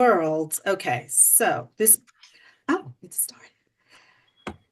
World. Okay, so it started.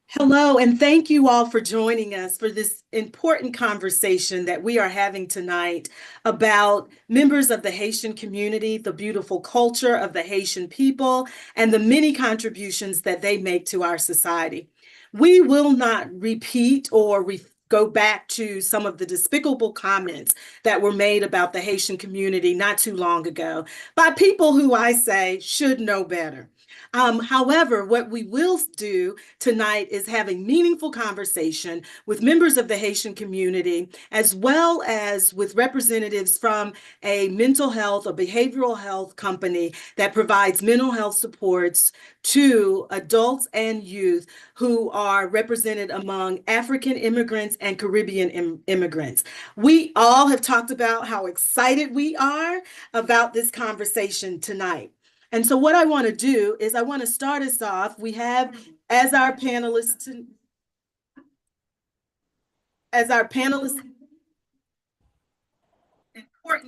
Hello, and thank you all for joining us for this important conversation that we are having tonight about members of the Haitian community, the beautiful culture of the Haitian people, and the many contributions that they make to our society. We will not repeat or go back to some of the despicable comments that were made about the Haitian community not too long ago by people who I say should know better. However, what we will do tonight is have a meaningful conversation with members of the Haitian community, as well as with representatives from a mental health or behavioral health company that provides mental health supports to adults and youth who are represented among African immigrants and Caribbean immigrants. We all have talked about how excited we are about this conversation tonight. And so what I want to do is I want to start us off. We have as our panelists, important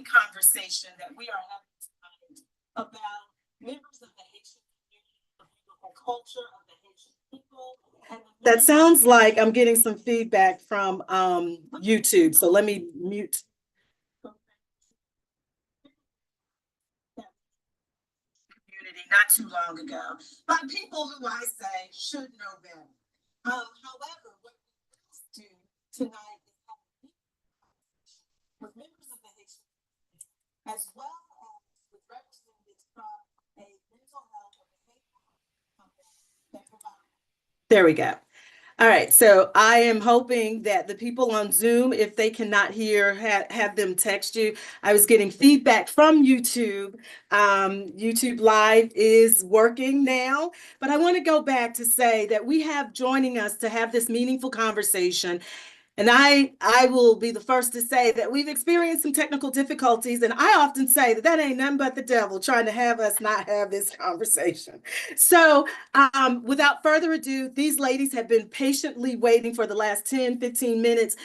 conversation that we are having tonight about members of the Haitian community, the beautiful culture of the Haitian people. That sounds like I'm getting some feedback from YouTube. So let me mute. Not too long ago by people who I say should know better. However, what we will do tonight is have a with members of the Haitian community, as well as with representatives from a mental health or behavioral health company that provides. There we go. All right, so I am hoping that the people on Zoom, if they cannot hear, have them text you. I was getting feedback from YouTube. YouTube Live is working now, but I want to go back to say that we have joining us to have this meaningful conversation. And I will be the first to say that we've experienced some technical difficulties, and I often say that ain't nothing but the devil trying to have us not have this conversation. So without further ado, these ladies have been patiently waiting for the last 10, 15 minutes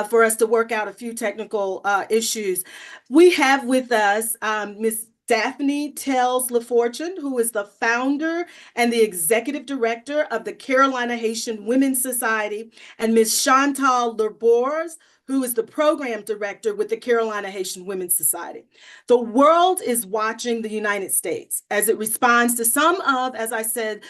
for us to work out a few technical issues. We have with us Ms. Daphne Tells LaFortune, who is the founder and the executive director of the Carolina Haitian Women's Society, and Ms. Chantal Lerbors, who is the program director with the Carolina Haitian Women's Society. The world is watching the United States as it responds to some of, as I said,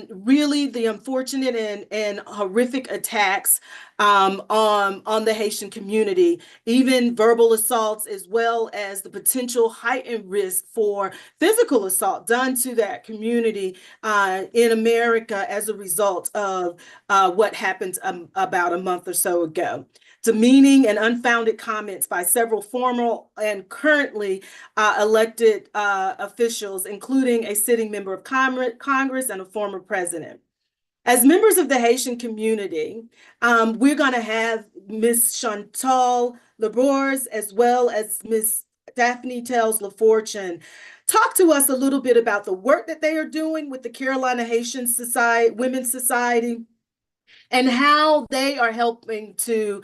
really the unfortunate and horrific attacks on the Haitian community, even verbal assaults, as well as the potential heightened risk for physical assault done to that community in America as a result of what happened about a month or so ago. Demeaning and unfounded comments by several former and currently elected officials, including a sitting member of Congress and a former president. As members of the Haitian community, we're going to have Ms. Chantal Lerbors as well as Ms. Daphne Tells LaFortune talk to us a little bit about the work that they are doing with the Carolina Haitian Society, Women's Society, and how they are helping to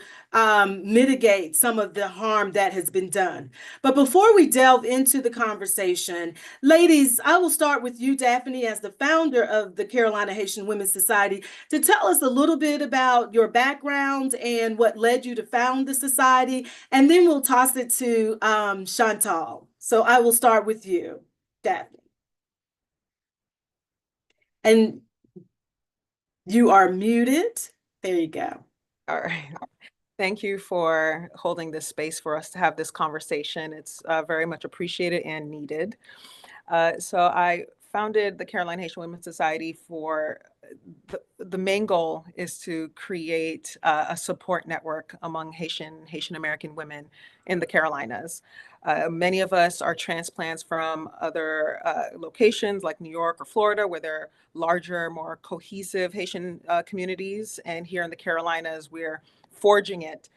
mitigate some of the harm that has been done. But before we delve into the conversation, ladies, I will start with you, Daphne, as the founder of the Carolina Haitian Women's Society, to tell us a little bit about your background and what led you to found the society, and then we'll toss it to Chantal. So I will start with you, Daphne. And you are muted. There you go. All right. Thank you for holding this space for us to have this conversation. It's very much appreciated and needed. So I founded the Carolina Haitian Women's Society for the main goal is to create a support network among Haitian American women in the Carolinas. Many of us are transplants from other locations like New York or Florida, where there are larger, more cohesive Haitian communities. And here in the Carolinas, we're forging it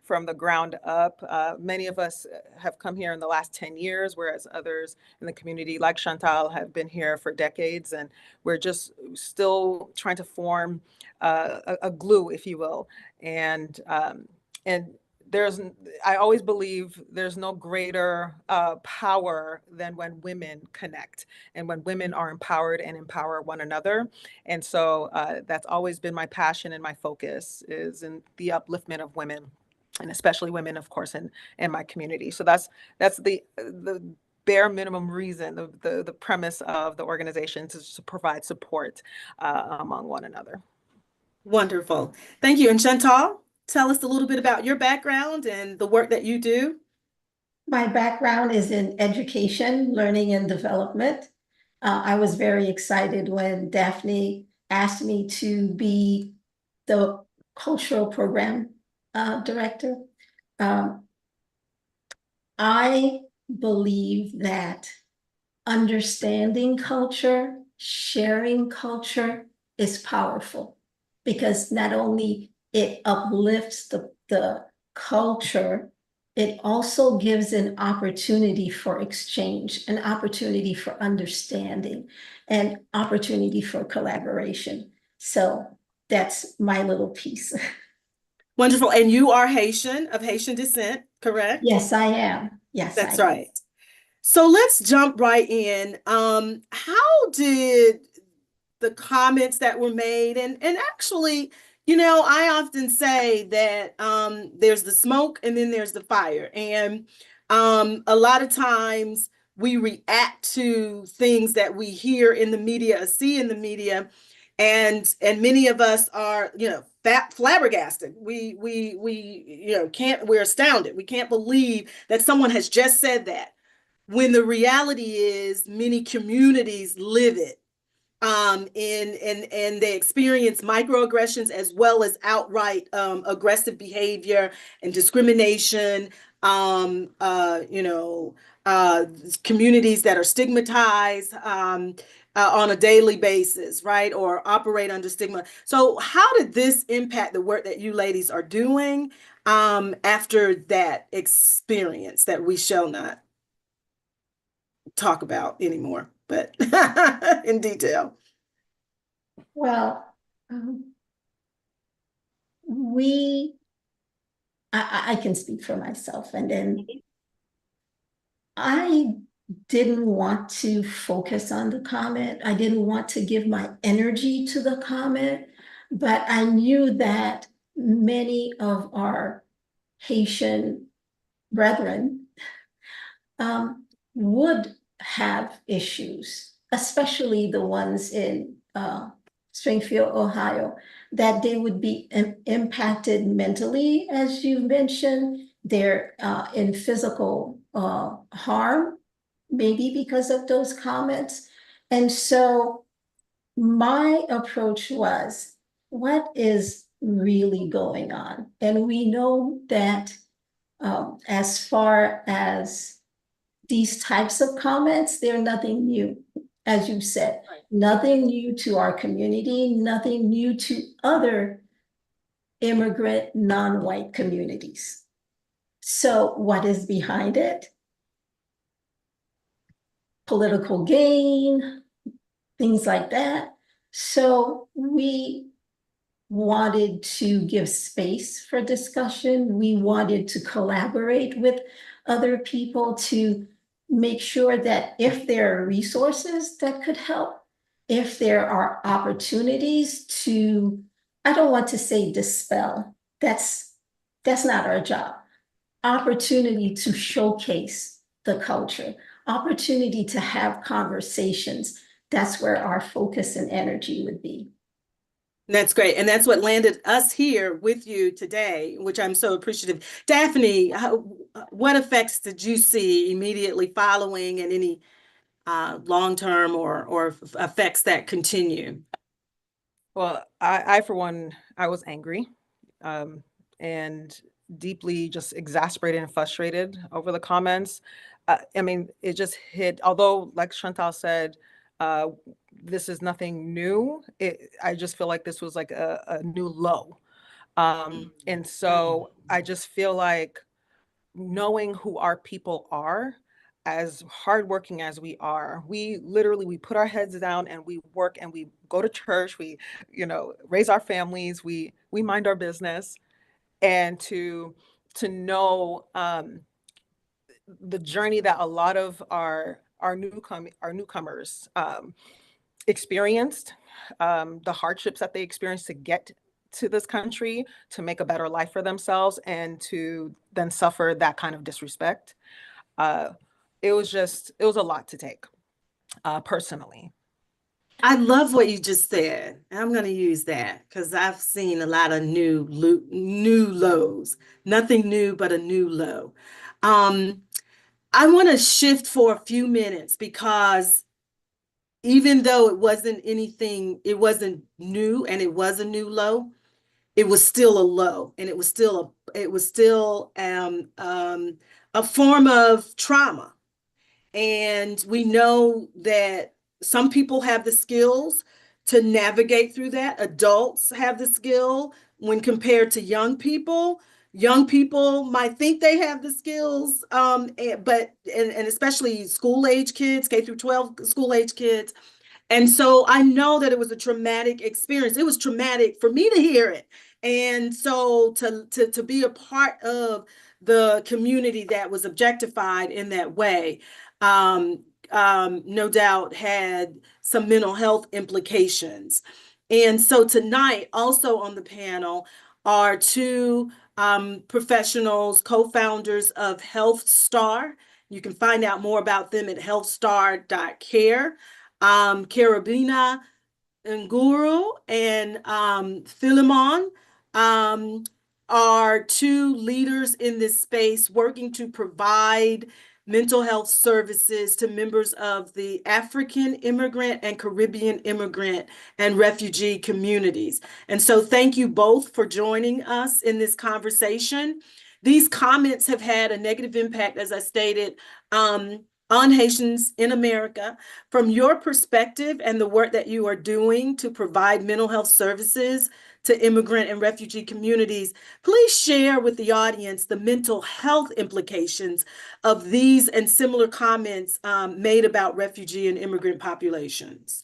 from the ground up. Many of us have come here in the last 10 years, whereas others in the community, like Chantal, have been here for decades. And we're just still trying to form a glue, if you will. And there's I always believe there's no greater power than when women connect and when women are empowered and empower one another. And so that's always been my passion and my focus is in the upliftment of women, and especially women, of course, in my community. So that's the bare minimum reason, the premise of the organization, to provide support among one another. Wonderful. Thank you. And Chantal, tell us a little bit about your background and the work that you do. My background is in education, learning and development. I was very excited when Daphne asked me to be the cultural program director. Um, I believe that understanding culture, sharing culture is powerful because not only it uplifts the culture, it also gives an opportunity for exchange, an opportunity for understanding, and opportunity for collaboration. So that's my little piece. Wonderful. And you are Haitian, of Haitian descent, correct? Yes, I am. Yes, I That's am. right. So let's jump right in. How did the comments that were made, and actually, I often say that there's the smoke and then there's the fire. And a lot of times we react to things that we hear in the media or see in the media, and many of us are, flabbergasted. We can't, we're astounded. We can't believe that someone has just said that, when the reality is many communities live it, and they experience microaggressions as well as outright aggressive behavior and discrimination. Um, uh, you know, uh, Communities that are stigmatized on a daily basis, right, or operate under stigma. So, how did this impact the work that you ladies are doing after that experience that we shall not talk about anymore, but in detail? Well, we I can speak for myself. And then I didn't want to focus on the comment. I didn't want to give my energy to the comment, but I knew that many of our Haitian brethren would have issues, especially the ones in Springfield, Ohio, that they would be impacted mentally, as you mentioned. They're in physical harm, maybe because of those comments. And so my approach was, what is really going on? And we know that as far as these types of comments, they're nothing new, as you said, Right. nothing new to our community, nothing new to other immigrant non-white communities. So what is behind it? Political gain, things like that. So we wanted to give space for discussion. We wanted to collaborate with other people to make sure that if there are resources that could help, if there are opportunities to, I don't want to say dispel, that's not our job. Opportunity to showcase the culture, opportunity to have conversations. That's where our focus and energy would be. That's great. And that's what landed us here with you today, which I'm so appreciative. Daphne, what effects did you see immediately following, and any long-term or effects that continue? Well, I for one, I was angry, um, and deeply just exasperated and frustrated over the comments. I mean, it just hit, although, like Chantal said, uh, this is nothing new. I just feel like this was like a new low. And so I just feel like knowing who our people are, as hardworking as we are, we literally, we put our heads down and we work and we go to church, we, raise our families, we mind our business. And to to know the journey that a lot of our newcomers experienced, the hardships that they experienced to get to this country, to make a better life for themselves, and to then suffer that kind of disrespect. Uh, it was a lot to take, personally. I love what you just said. I'm going to use that because I've seen a lot of new lows. Nothing new, but a new low. Um, I want to shift for a few minutes because even though it wasn't new and it was a new low, it was still a low, and it was still a form of trauma. And we know that some people have the skills to navigate through that. Adults have the skill when compared to young people. Young people might think they have the skills, and especially school age kids, K through 12 school age kids. And so I know that it was a traumatic experience. It was traumatic for me to hear it. And so to be a part of the community that was objectified in that way, no doubt had some mental health implications. And so tonight, also on the panel, are two professionals, co-founders of Health Star. You can find out more about them at healthstar.care. Carabina Nguru and Philemon um, are two leaders in this space working to provide mental health services to members of the African immigrant and Caribbean immigrant and refugee communities. And so thank you both for joining us in this conversation. These comments have had a negative impact, as I stated, on Haitians in America. From your perspective and the work that you are doing to provide mental health services to immigrant and refugee communities, please share with the audience the mental health implications of these and similar comments made about refugee and immigrant populations.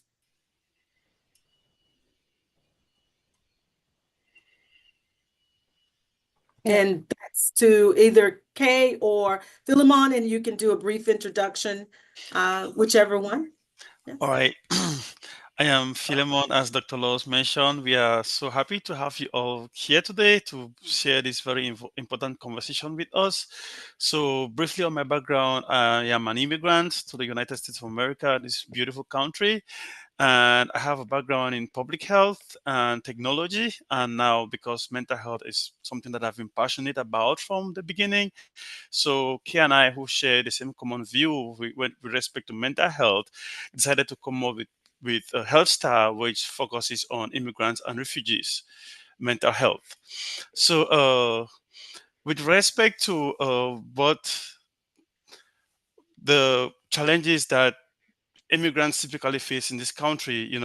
And that's to either Kay or Philemon, and you can do a brief introduction, whichever one. Yes. All right. I am Philemon, as Dr. Laws mentioned. We are so happy to have you all here today to share this very important conversation with us. So, briefly on my background, I am an immigrant to the United States of America, this beautiful country. And I have a background in public health and technology. And now, because mental health is something that I've been passionate about from the beginning, so Kay and I, who share the same common view with respect to mental health, decided to come up with a health star which focuses on immigrants and refugees mental health. So, with respect to what the challenges that immigrants typically face in this country,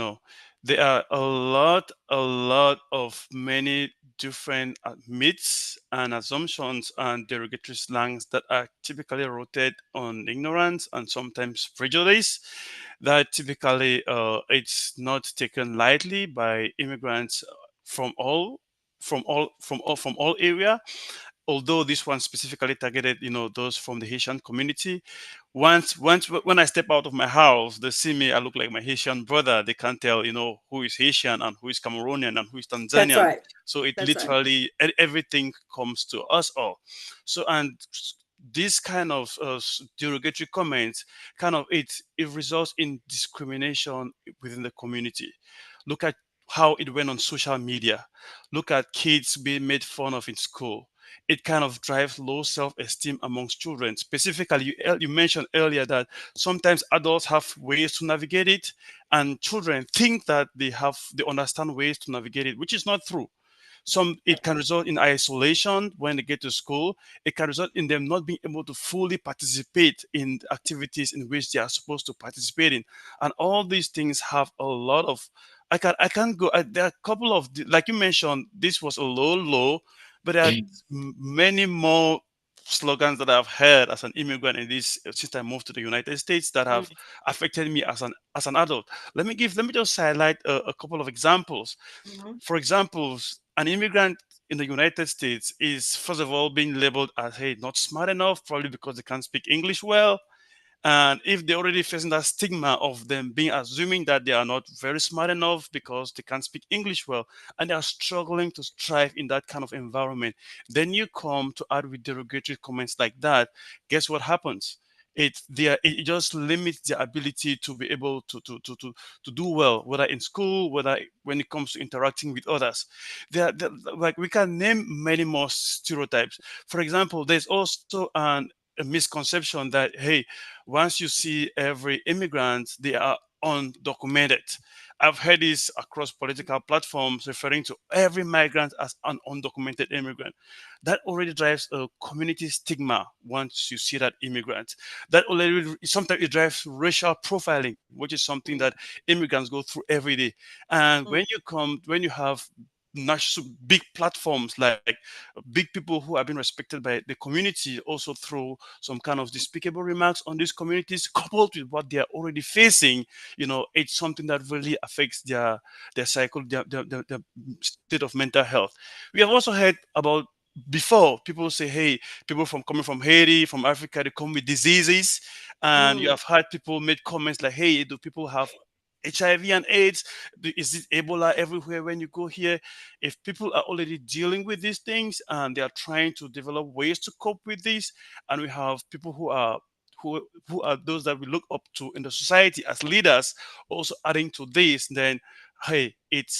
there are a lot of many different myths and assumptions and derogatory slangs that are typically rooted on ignorance and sometimes prejudice that typically it's not taken lightly by immigrants from all area, although this one specifically targeted, those from the Haitian community. Once when I step out of my house, they see me, I look like my Haitian brother. They can't tell, who is Haitian and who is Cameroonian and who is That's Tanzanian. right. So it That's right. literally everything comes to us all. So, and this kind of derogatory comments, kind of it results in discrimination within the community. Look at how it went on social media. Look at kids being made fun of in school. It kind of drives low self-esteem amongst children. Specifically, you mentioned earlier that sometimes adults have ways to navigate it, and children think that they understand ways to navigate it, which is not true. It can result in isolation when they get to school. It can result in them not being able to fully participate in the activities in which they are supposed to participate in. And all these things have a lot of, I can't go, there are a couple of, like you mentioned, this was a low, but there are many more slogans that I've heard as an immigrant in this since I moved to the United States that have affected me as an adult. Let me just highlight a couple of examples. Mhm. For example, an immigrant in the United States is, first of all, being labeled as, hey, not smart enough, probably because they can't speak English well. And if they're already facing that stigma of them being assuming that they are not very smart enough because they can't speak English well, and they are struggling to thrive in that kind of environment, then you come to add with derogatory comments like that, guess what happens? It just limits their ability to be able to do well, whether in school, whether when it comes to interacting with others. Like we can name many more stereotypes. For example, there's also a misconception that, hey, once you see every immigrant, they are undocumented. I've heard this across political platforms referring to every migrant as an undocumented immigrant. That already drives a community stigma once you see that immigrant. That already sometimes it drives racial profiling, which is something that immigrants go through every day. And when you have national big platforms like big people who have been respected by the community also through some kind of despicable remarks on these communities, coupled with what they are already facing, it's something that really affects their cycle, their state of mental health. We have also heard about before people say, hey, people from coming from Haiti, from Africa, they come with diseases. And you have heard people make comments like, hey, do people have HIV and AIDS? Is it Ebola everywhere when you go here? If people are already dealing with these things and they are trying to develop ways to cope with this, and we have people who are those that we look up to in the society as leaders also adding to this, then hey, it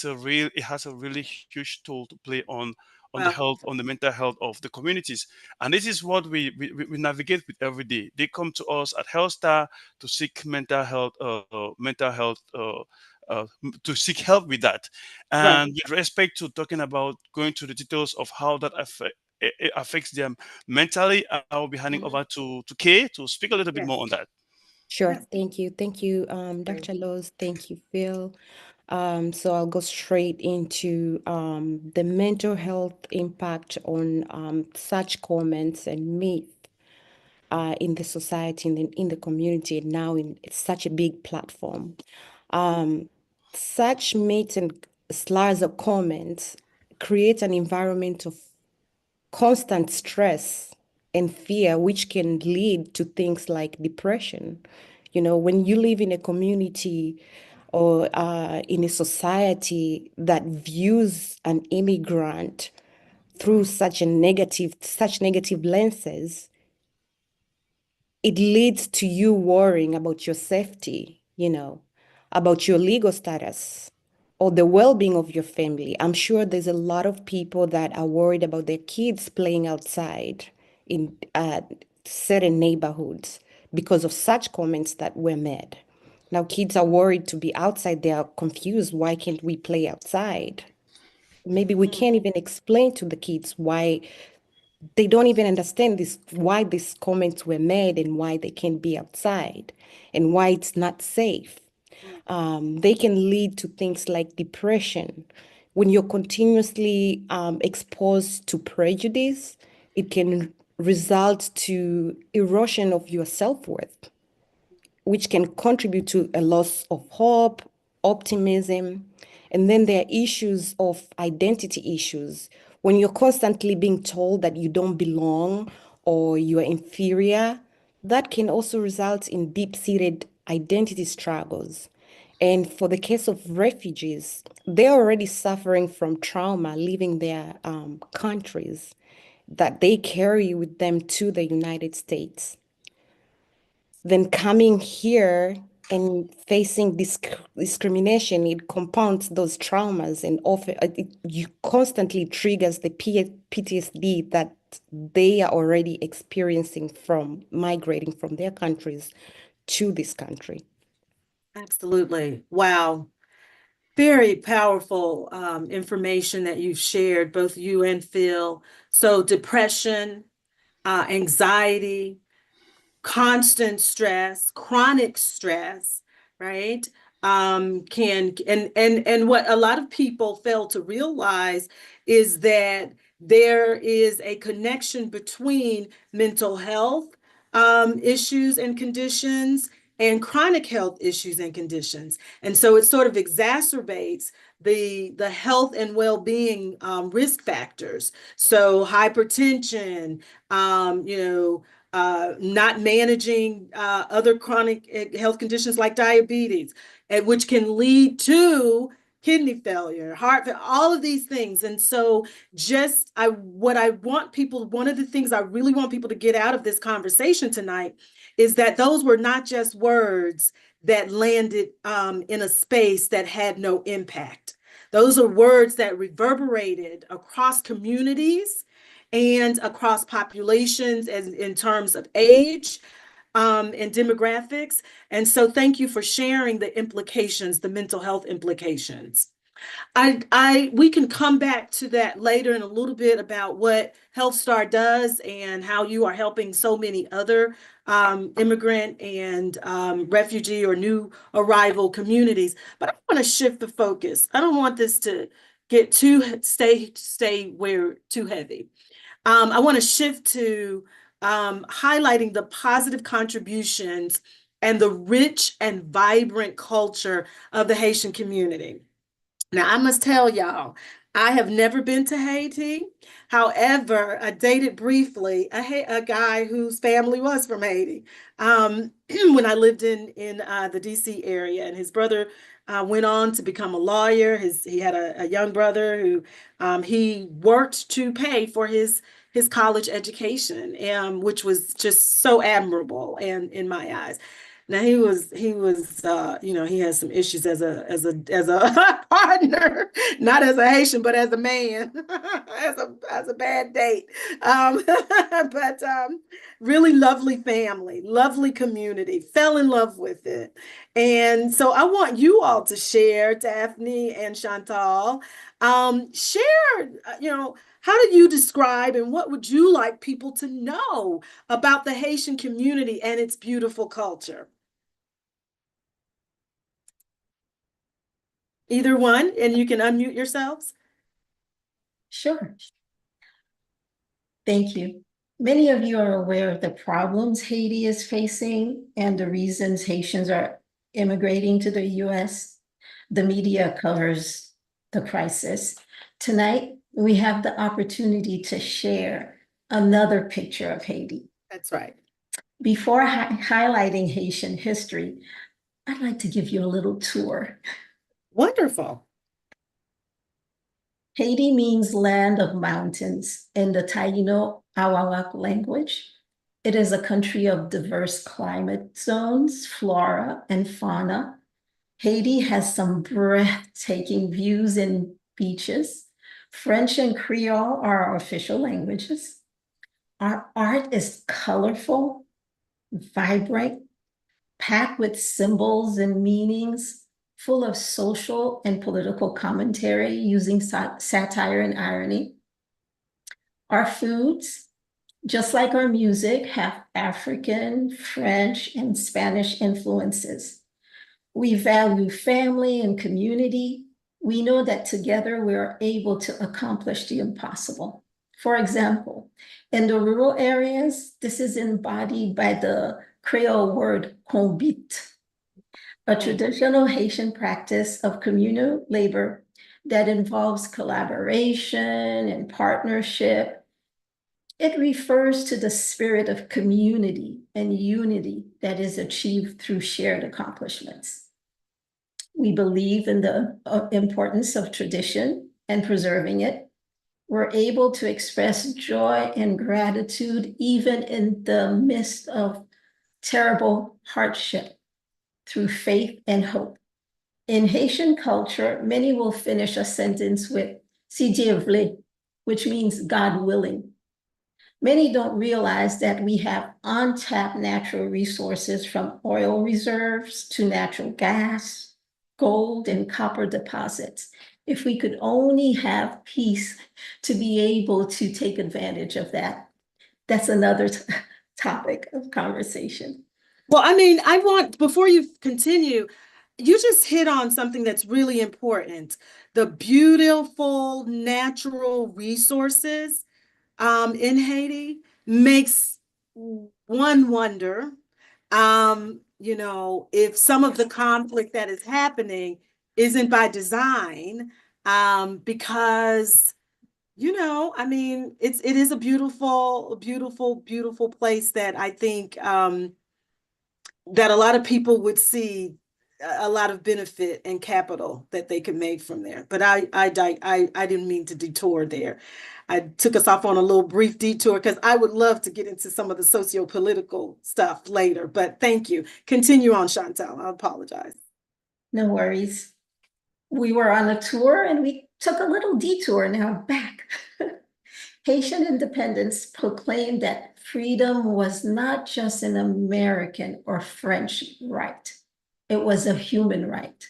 has a really huge toll to play on the Well, health, on the mental health of the communities. And this is what we navigate with every day. They come to us at HealthStar to seek to seek help with that. right. And with respect to talking about going to the details of how that it affects them mentally, I will be handing over Mhm. to Kay to speak a little bit more Yes, on that. Sure. yes. Thank you. Thank you, Great. Dr. Lowe's. Thank you, Phil. So I'll go straight into the mental health impact on such comments and myth in the society, in the community, and now in such a big platform. Such myths and slurs of comments create an environment of constant stress and fear, which can lead to things like depression. You know, when you live in a community or in a society that views an immigrant through such negative lenses, it leads to you worrying about your safety, about your legal status or the well-being of your family. I'm sure there's a lot of people that are worried about their kids playing outside in certain neighborhoods because of such comments that were made. Now kids are worried to be outside. They are confused. Why can't we play outside? Maybe we can't even explain to the kids why they don't even understand this, why these comments were made and why they can't be outside and why it's not safe. They can lead to things like depression. When you're continuously exposed to prejudice, it can result to erosion of your self-worth, which can contribute to a loss of hope, optimism. And then there are issues of identity issues. When you're constantly being told that you don't belong or you are inferior, that can also result in deep-seated identity struggles. And for the case of refugees, they're already suffering from trauma leaving their countries that they carry with them to the United States. Then coming here and facing discrimination, it compounds those traumas and often you constantly triggers the PTSD that they are already experiencing from migrating from their countries to this country. Absolutely. Wow. Very powerful information that you've shared, both you and Phil. So depression, anxiety, constant stress, chronic stress, right? Can and what a lot of people fail to realize is that there is a connection between mental health issues and conditions and chronic health issues and conditions. And so it sort of exacerbates the health and well-being risk factors. So hypertension, not managing other chronic health conditions like diabetes, and which can lead to kidney failure, heart failure, all of these things. And so one of the things I really want people to get out of this conversation tonight is that those were not just words that landed in a space that had no impact. Those are words that reverberated across communities and across populations as in terms of age and demographics. And so thank you for sharing the implications, the mental health implications. We can come back to that later in a little bit about what Health Star does and how you are helping so many other immigrant and refugee or new arrival communities. But I want to shift the focus. I don't want this to get stay where too heavy. I want to shift to highlighting the positive contributions and the rich and vibrant culture of the Haitian community. Now, I must tell y'all, I have never been to Haiti. However, I dated briefly a guy whose family was from Haiti when I lived in the DC area, and his brother went on to become a lawyer. He had a young brother who he worked to pay for his college education, which was just so admirable and in my eyes. Now he was he has some issues as a partner, not as a Haitian, but as a man, as a bad date. But really lovely family, lovely community, fell in love with it. And so I want you all to share, Daphne and Chantal, share, how do you describe and what would you like people to know about the Haitian community and its beautiful culture? Either one, and you can unmute yourselves. Sure. Thank you. Many of you are aware of the problems Haiti is facing and the reasons Haitians are immigrating to the US. The media covers the crisis. Tonight, we have the opportunity to share another picture of Haiti. That's right. Before highlighting Haitian history, I'd like to give you a little tour. Wonderful. Haiti means land of mountains in the Taino Arawak language. It is a country of diverse climate zones, flora, and fauna. Haiti has some breathtaking views and beaches. French and Creole are our official languages. Our art is colorful, vibrant, packed with symbols and meanings, full of social and political commentary using satire and irony. Our foods, just like our music, have African, French, and Spanish influences. We value family and community. We know that together we are able to accomplish the impossible. For example, in the rural areas, this is embodied by the Creole word conbite, a traditional Haitian practice of communal labor that involves collaboration and partnership. It refers to the spirit of community and unity that is achieved through shared accomplishments. We believe in the importance of tradition and preserving it. We're able to express joy and gratitude even in the midst of terrible hardship through faith and hope. In Haitian culture, many will finish a sentence with si Dieu vle, which means God willing. Many don't realize that we have untapped natural resources from oil reserves to natural gas, gold, and copper deposits. If we could only have peace to be able to take advantage of that. That's another topic of conversation. Well, I mean, before you continue, you just hit on something that's really important. The beautiful natural resources in Haiti makes one wonder if some of the conflict that is happening isn't by design, because, I mean, it is a beautiful, beautiful, beautiful place that I think that a lot of people would see a lot of benefit and capital that they could make from there. But I didn't mean to detour there. I took us off on a little brief detour because I would love to get into some of the socio-political stuff later. But thank you. Continue on, Chantal. I apologize. No worries. We were on a tour and we took a little detour. Now back. Haitian independence proclaimed that freedom was not just an American or French right. It was a human right.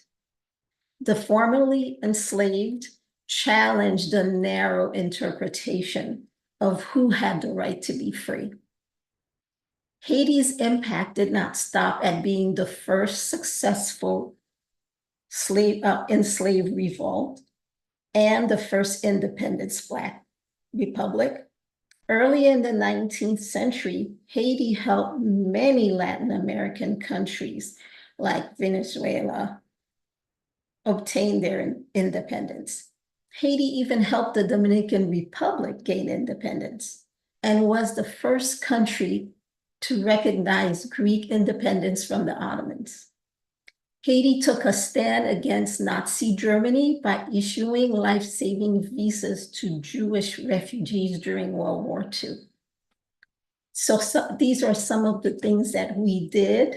The formerly enslaved challenged a narrow interpretation of who had the right to be free. Haiti's impact did not stop at being the first successful enslaved revolt and the first independence Black republic. Early in the 19th century, Haiti helped many Latin American countries like Venezuela obtain their independence. Haiti even helped the Dominican Republic gain independence and was the first country to recognize Greek independence from the Ottomans. Haiti took a stand against Nazi Germany by issuing life-saving visas to Jewish refugees during World War II. So these are some of the things that we did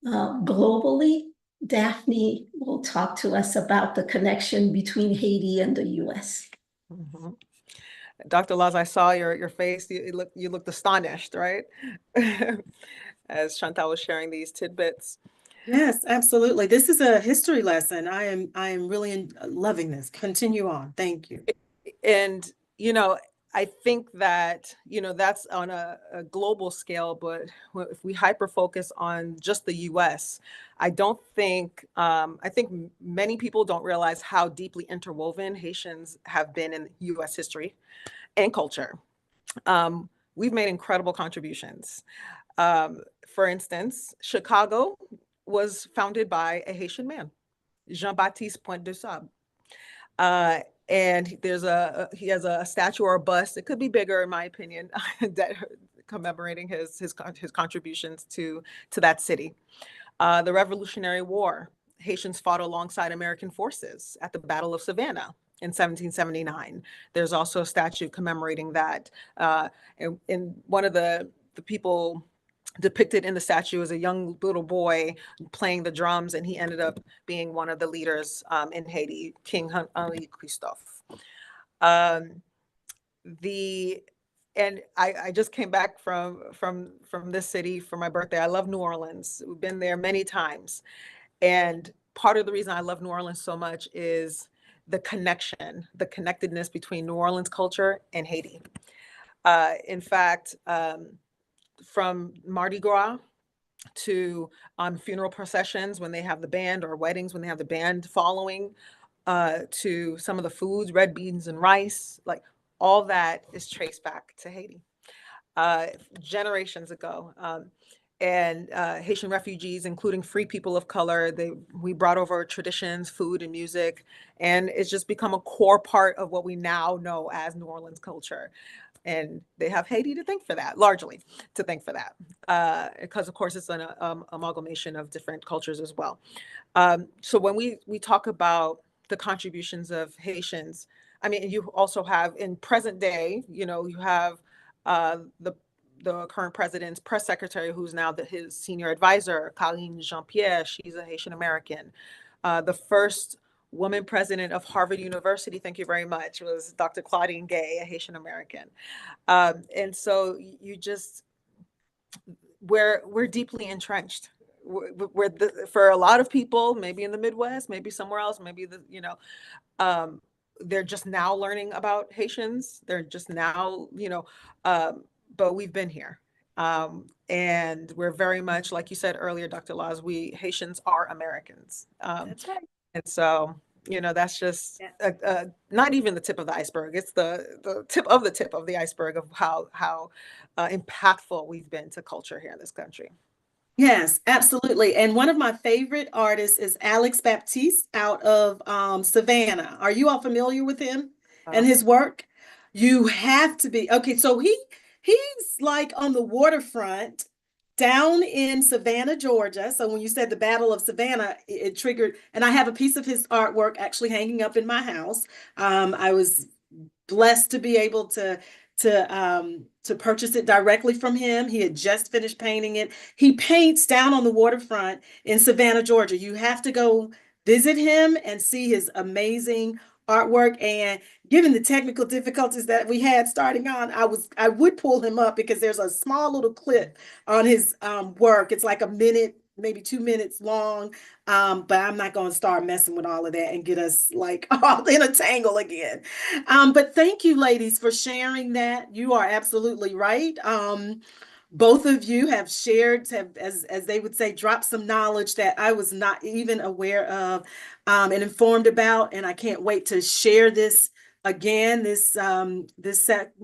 globally. Daphne will talk to us about the connection between Haiti and the US. Mhm. Dr. Laws, I saw your face. You looked astonished, right? As Chantal was sharing these tidbits. Yes, absolutely. This is a history lesson. I am really loving this. Continue on. Thank you. And, I think that, that's on a global scale, but if we hyper focus on just the US, I think many people don't realize how deeply interwoven Haitians have been in US history and culture. We've made incredible contributions. For instance, Chicago was founded by a Haitian man, Jean-Baptiste Pointe de Sable. And he has a statue or a bust. It could be bigger, in my opinion, that commemorating his contributions to that city. The Revolutionary War, Haitians fought alongside American forces at the Battle of Savannah in 1779. There's also a statue commemorating that. And one of the people depicted in the statue is a young little boy playing the drums, and he ended up being one of the leaders in Haiti, King Henri Christophe. And I just came back from this city for my birthday. I love New Orleans. We've been there many times, and part of the reason I love New Orleans so much is the connectedness between New Orleans culture and Haiti. In fact, from Mardi Gras to funeral processions when they have the band, or weddings when they have the band following, to some of the foods, red beans and rice, like all that is traced back to Haiti generations ago. And Haitian refugees, including free people of color, we brought over traditions, food, and music, and it's just become a core part of what we now know as New Orleans culture. And they have Haiti to thank for that, largely to thank for that, because of course it's an amalgamation of different cultures as well. So when we talk about the contributions of Haitians, I mean, you also have in present day, you have the current president's press secretary, who's now his senior advisor, Karine Jean-Pierre. She's a Haitian American. The first woman president of Harvard University, thank you very much, was Dr. Claudine Gay, a Haitian American. And so we're deeply entrenched. For a lot of people, maybe in the Midwest, maybe somewhere else, maybe they're just now learning about Haitians. They're just now, but we've been here. And we're very much, like you said earlier, Dr. Laws, Haitians are Americans. That's right. And so, that's just not even the tip of the iceberg. It's the tip of the iceberg of how impactful we've been to culture here in this country. Yes, absolutely. And one of my favorite artists is Alex Baptiste out of Savannah. Are you all familiar with him and his work? You have to be. Okay, so he's like on the waterfront down in Savannah, Georgia. So when you said the Battle of Savannah, it triggered, and I have a piece of his artwork actually hanging up in my house. I was blessed to be able to purchase it directly from him. He had just finished painting it. He paints down on the waterfront in Savannah, Georgia. You have to go visit him and see his amazing artwork. And given the technical difficulties that we had starting on, I would pull him up because there's a small little clip on his work. It's like a minute, maybe 2 minutes long. But I'm not going to start messing with all of that and get us like all in a tangle again. But thank you, ladies, for sharing that. You are absolutely right. Both of you have shared, have, as they would say, dropped some knowledge that I was not even aware of and informed about. And I can't wait to share this again, this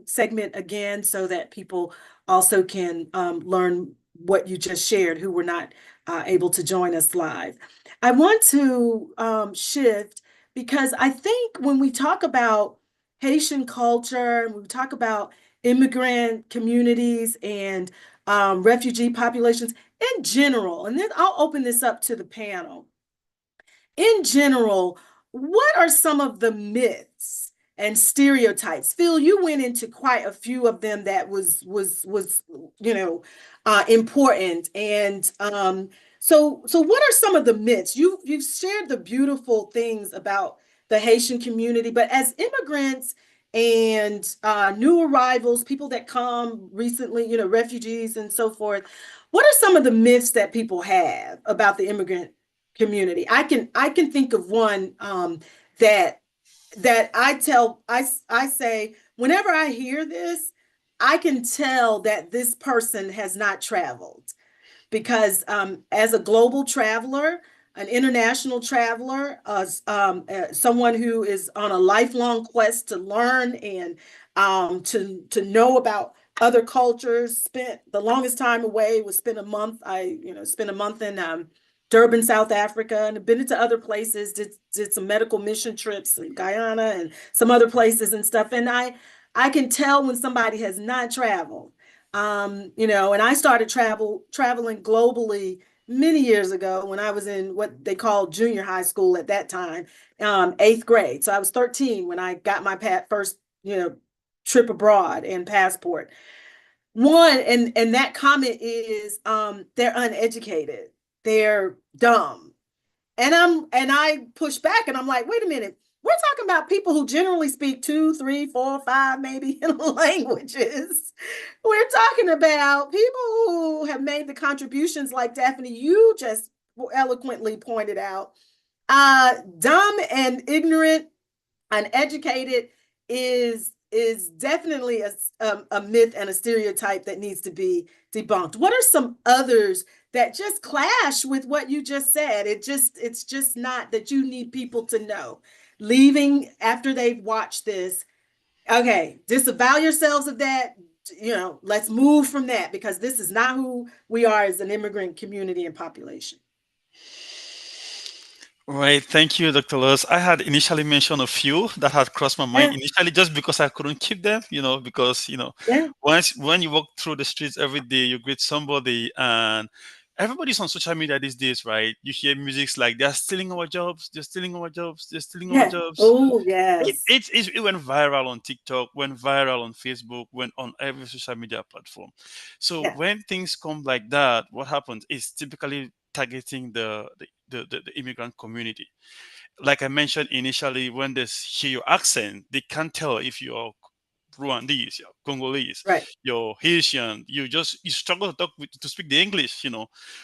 segment again, so that people also can learn what you just shared, who were not able to join us live. I want to shift because I think when we talk about Haitian culture, and we talk about immigrant communities and refugee populations in general, and then I'll open this up to the panel. In general, what are some of the myths and stereotypes? Phil, you went into quite a few of them that was important. And so what are some of the myths? You've shared the beautiful things about the Haitian community, but as immigrants and new arrivals, people that come recently, refugees and so forth, what are some of the myths that people have about the immigrant community? I can think of one that I say whenever I hear this, I can tell that this person has not traveled because as a global traveler, an international traveler, someone who is on a lifelong quest to learn and to know about other cultures, spent the longest time away was spent a month. I spent a month in Durban, South Africa, and have been into other places. Did some medical mission trips in Guyana and some other places and stuff. And I can tell when somebody has not traveled. And I started traveling globally many years ago when I was in what they called junior high school at that time, 8th grade. So I was 13 when I got my first, trip abroad and passport. One, and that comment is they're uneducated, they're dumb. And I push back and I'm like, wait a minute. We're talking about people who generally speak 2, 3, 4, 5, maybe languages. We're talking about people who have made the contributions like Daphne, you just eloquently pointed out. Dumb and ignorant, uneducated is definitely a myth and a stereotype that needs to be debunked. What are some others that just clash with what you just said? It's just not that you need people to know. Leaving after they've watched this, okay, disavow yourselves of that. Let's move from that because this is not who we are as an immigrant community and population. Right, thank you, Dr. Lewis. I had initially mentioned a few that had crossed my mind initially just because I couldn't keep them, because once when you walk through the streets every day, you greet somebody and everybody's on social media these days, right? You hear musics like they're stealing our jobs, they're stealing our jobs, they're stealing our jobs. Oh, yes. It went viral on TikTok, went viral on Facebook, went on every social media platform. So when things come like that, what happens is typically targeting the immigrant community. Like I mentioned initially, when they hear your accent, they can't tell if you're Rwandese, you're Congolese, right, you're Haitian. You struggle to to speak the English.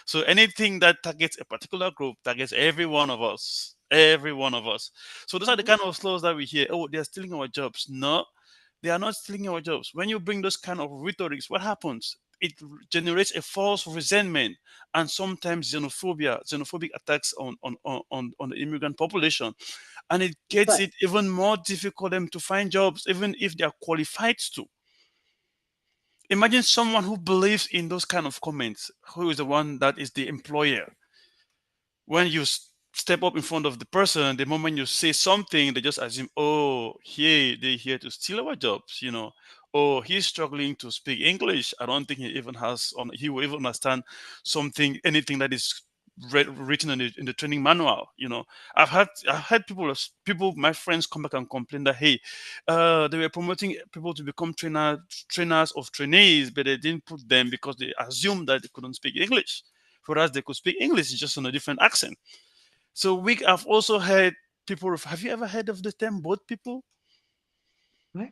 So anything that targets a particular group targets every one of us. Every one of us. So those are the kind of slurs that we hear. Oh, they're stealing our jobs. No, they are not stealing our jobs. When you bring those kind of rhetorics, what happens? It generates a false resentment and sometimes xenophobic attacks on the immigrant population. And it gets right. it even more difficult for them to find jobs, even if they are qualified to. Imagine someone who believes in those kind of comments, who is the one that is the employer. When you step up in front of the person, the moment you say something, they just assume, oh, here they're here to steal our jobs, Oh, he's struggling to speak English. I don't think he even has on. He will even understand anything that is written in the training manual. I've had people, my friends, come back and complain that, hey, they were promoting people to become trainers of trainees, but they didn't put them because they assumed that they couldn't speak English, whereas they could speak English just on a different accent. So I've also heard people. Have you ever heard of the term boat people? What?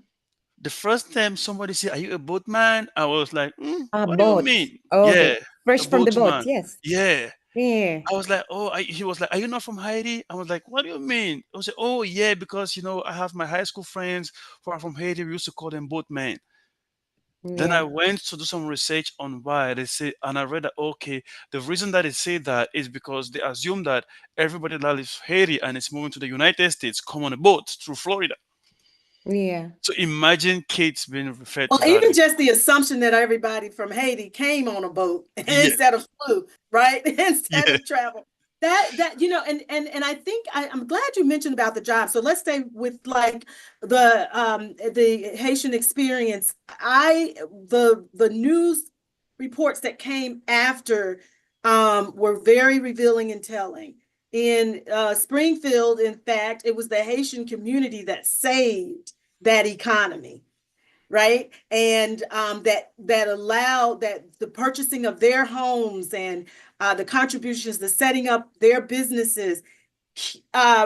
The first time somebody said, "Are you a boatman?" I was like, "What do you Boat. mean?" Oh, Yeah, okay. a Fresh from the boat. boatman. Yes. Yeah. Yeah. I was like, "Oh," he was like, "Are you not from Haiti?" I was like, "What do you mean?" I was like, "Oh, yeah, because I have my high school friends who are from Haiti. We used to call them boatmen." Then I Yeah. went to do some research on why they say, and I read that, okay, the reason that they say that is because they assume that everybody that lives in Haiti and is moving to the United States come on a boat through Florida. Yeah. So imagine Kate being referred Well, to that. even just the assumption that everybody from Haiti came on a boat Yeah, instead of flew, right? Instead yeah, of travel. And I think I'm glad you mentioned about the job. So let's stay with like the Haitian experience. The news reports that came after were very revealing and telling. In Springfield, in fact, it was the Haitian community that saved that economy, right? And that allowed that the purchasing of their homes and the contributions, the setting up their businesses,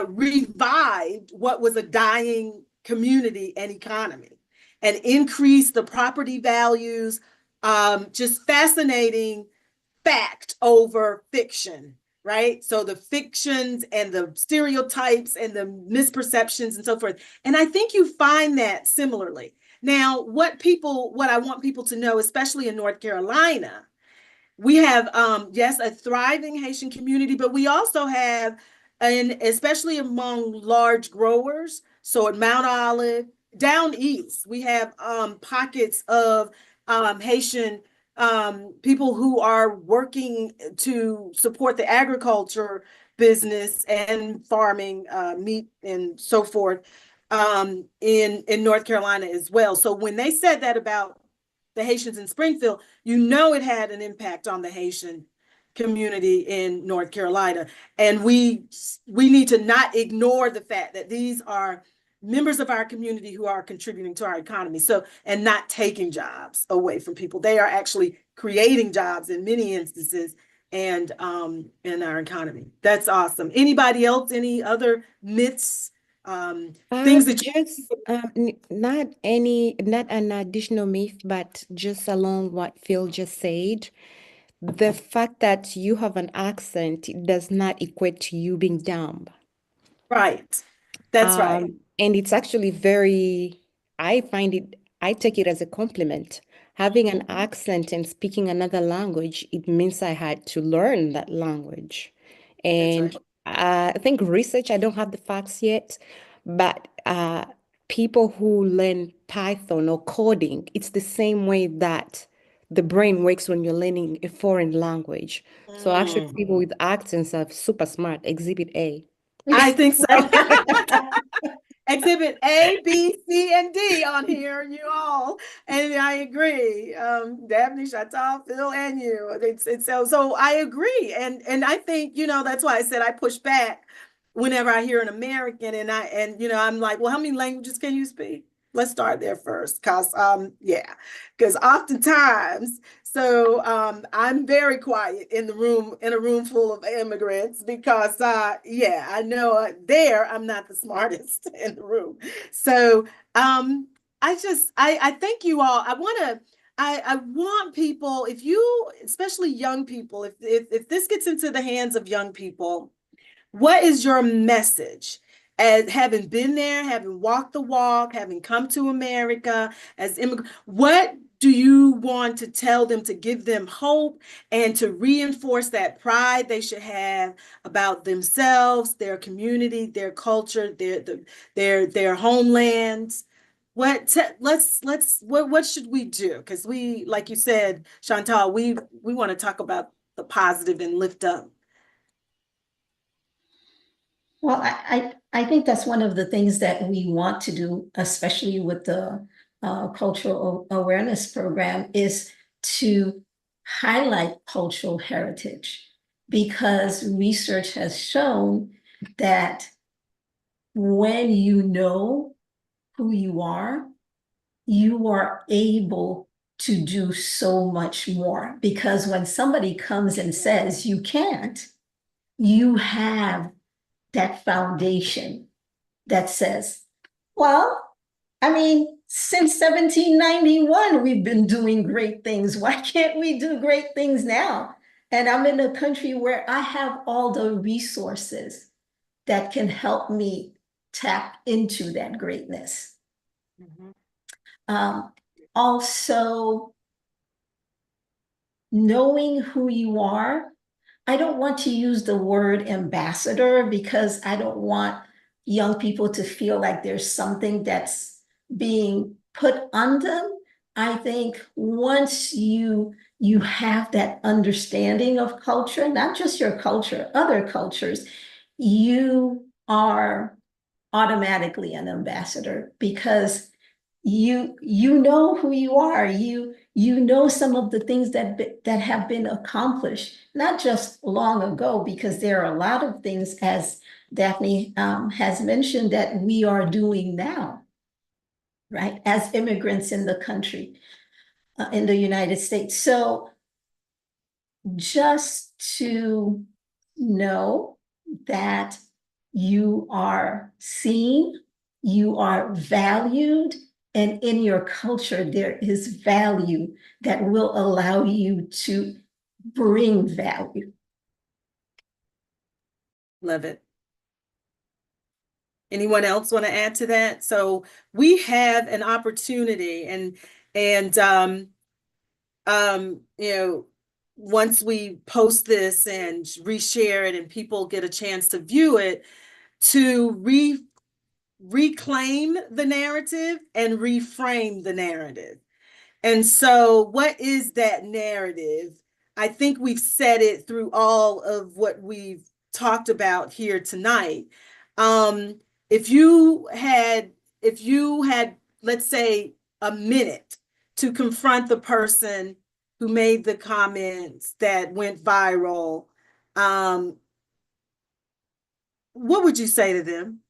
revived what was a dying community and economy, and increased the property values. Just fascinating fact over fiction, right? So the fictions and the stereotypes and the misperceptions and so forth. And I think you find that similarly. Now, what I want people to know, especially in North Carolina, we have yes, a thriving Haitian community, but we also have, and especially among large growers, so at Mount Olive, down east, we have pockets of Haitian people who are working to support the agriculture business and farming, meat and so forth, in North Carolina as well. So when they said that about the Haitians in Springfield, it had an impact on the Haitian community in North Carolina. And we need to not ignore the fact that these are members of our community who are contributing to our economy. So, and not taking jobs away from people. They are actually creating jobs in many instances and in our economy. That's awesome. Anybody else, any other myths, things that Just not an additional myth, but just along what Phil just said. The fact that you have an accent does not equate to you being dumb. right. That's right. And it's actually I take it as a compliment. Having an accent and speaking another language, it means I had to learn that language. That's And right. I think research, I don't have the facts yet, but people who learn Python or coding, it's the same way that the brain works when you're learning a foreign language. So actually, Mm. people with accents are super smart. Exhibit A. I think so. Exhibit A, B, C, and D on here, you all. And I agree. Daphne, Chantal, Phil, and you. It's so I agree. And I think, that's why I said I push back whenever I hear an American and I'm like, well, how many languages can you speak? Let's start there first. Because oftentimes, so I'm very quiet in a room full of immigrants because I know there I'm not the smartest in the room. So I thank you all. I want people, if you, especially young people, if this gets into the hands of young people, what is your message? As having been there, having walked the walk, having come to America as immigrant, what do you want to tell them to give them hope and to reinforce that pride they should have about themselves, their community, their culture, their homelands? what should we do? Because we, like you said, Chantal, we want to talk about the positive and lift up. Well, I think that's one of the things that we want to do, especially with the cultural awareness program, is to highlight cultural heritage, because research has shown that when you know who you are able to do so much more. Because when somebody comes and says you can't, you have that foundation that says, well, I mean, since 1791, we've been doing great things. Why can't we do great things now? And I'm in a country where I have all the resources that can help me tap into that greatness. Also, knowing who you are. I don't want to use the word ambassador, because I don't want young people to feel like there's something that's being put on them. I think once you have that understanding of culture, not just your culture, other cultures, you are automatically an ambassador, because you know who you are. You know some of the things that have been accomplished, not just long ago, because there are a lot of things, as Daphne has mentioned, that we are doing now, right, as immigrants in the country, in the United States. So just to know that you are seen, you are valued, and in your culture, there is value that will allow you to bring value. Love it. Anyone else want to add to that? So we have an opportunity, and you know, once we post this and reshare it and people get a chance to view it, to reclaim the narrative and reframe the narrative. And so what is that narrative? I think we've said it through all of what we've talked about here tonight. If you had, let's say, a minute to confront the person who made the comments that went viral, what would you say to them?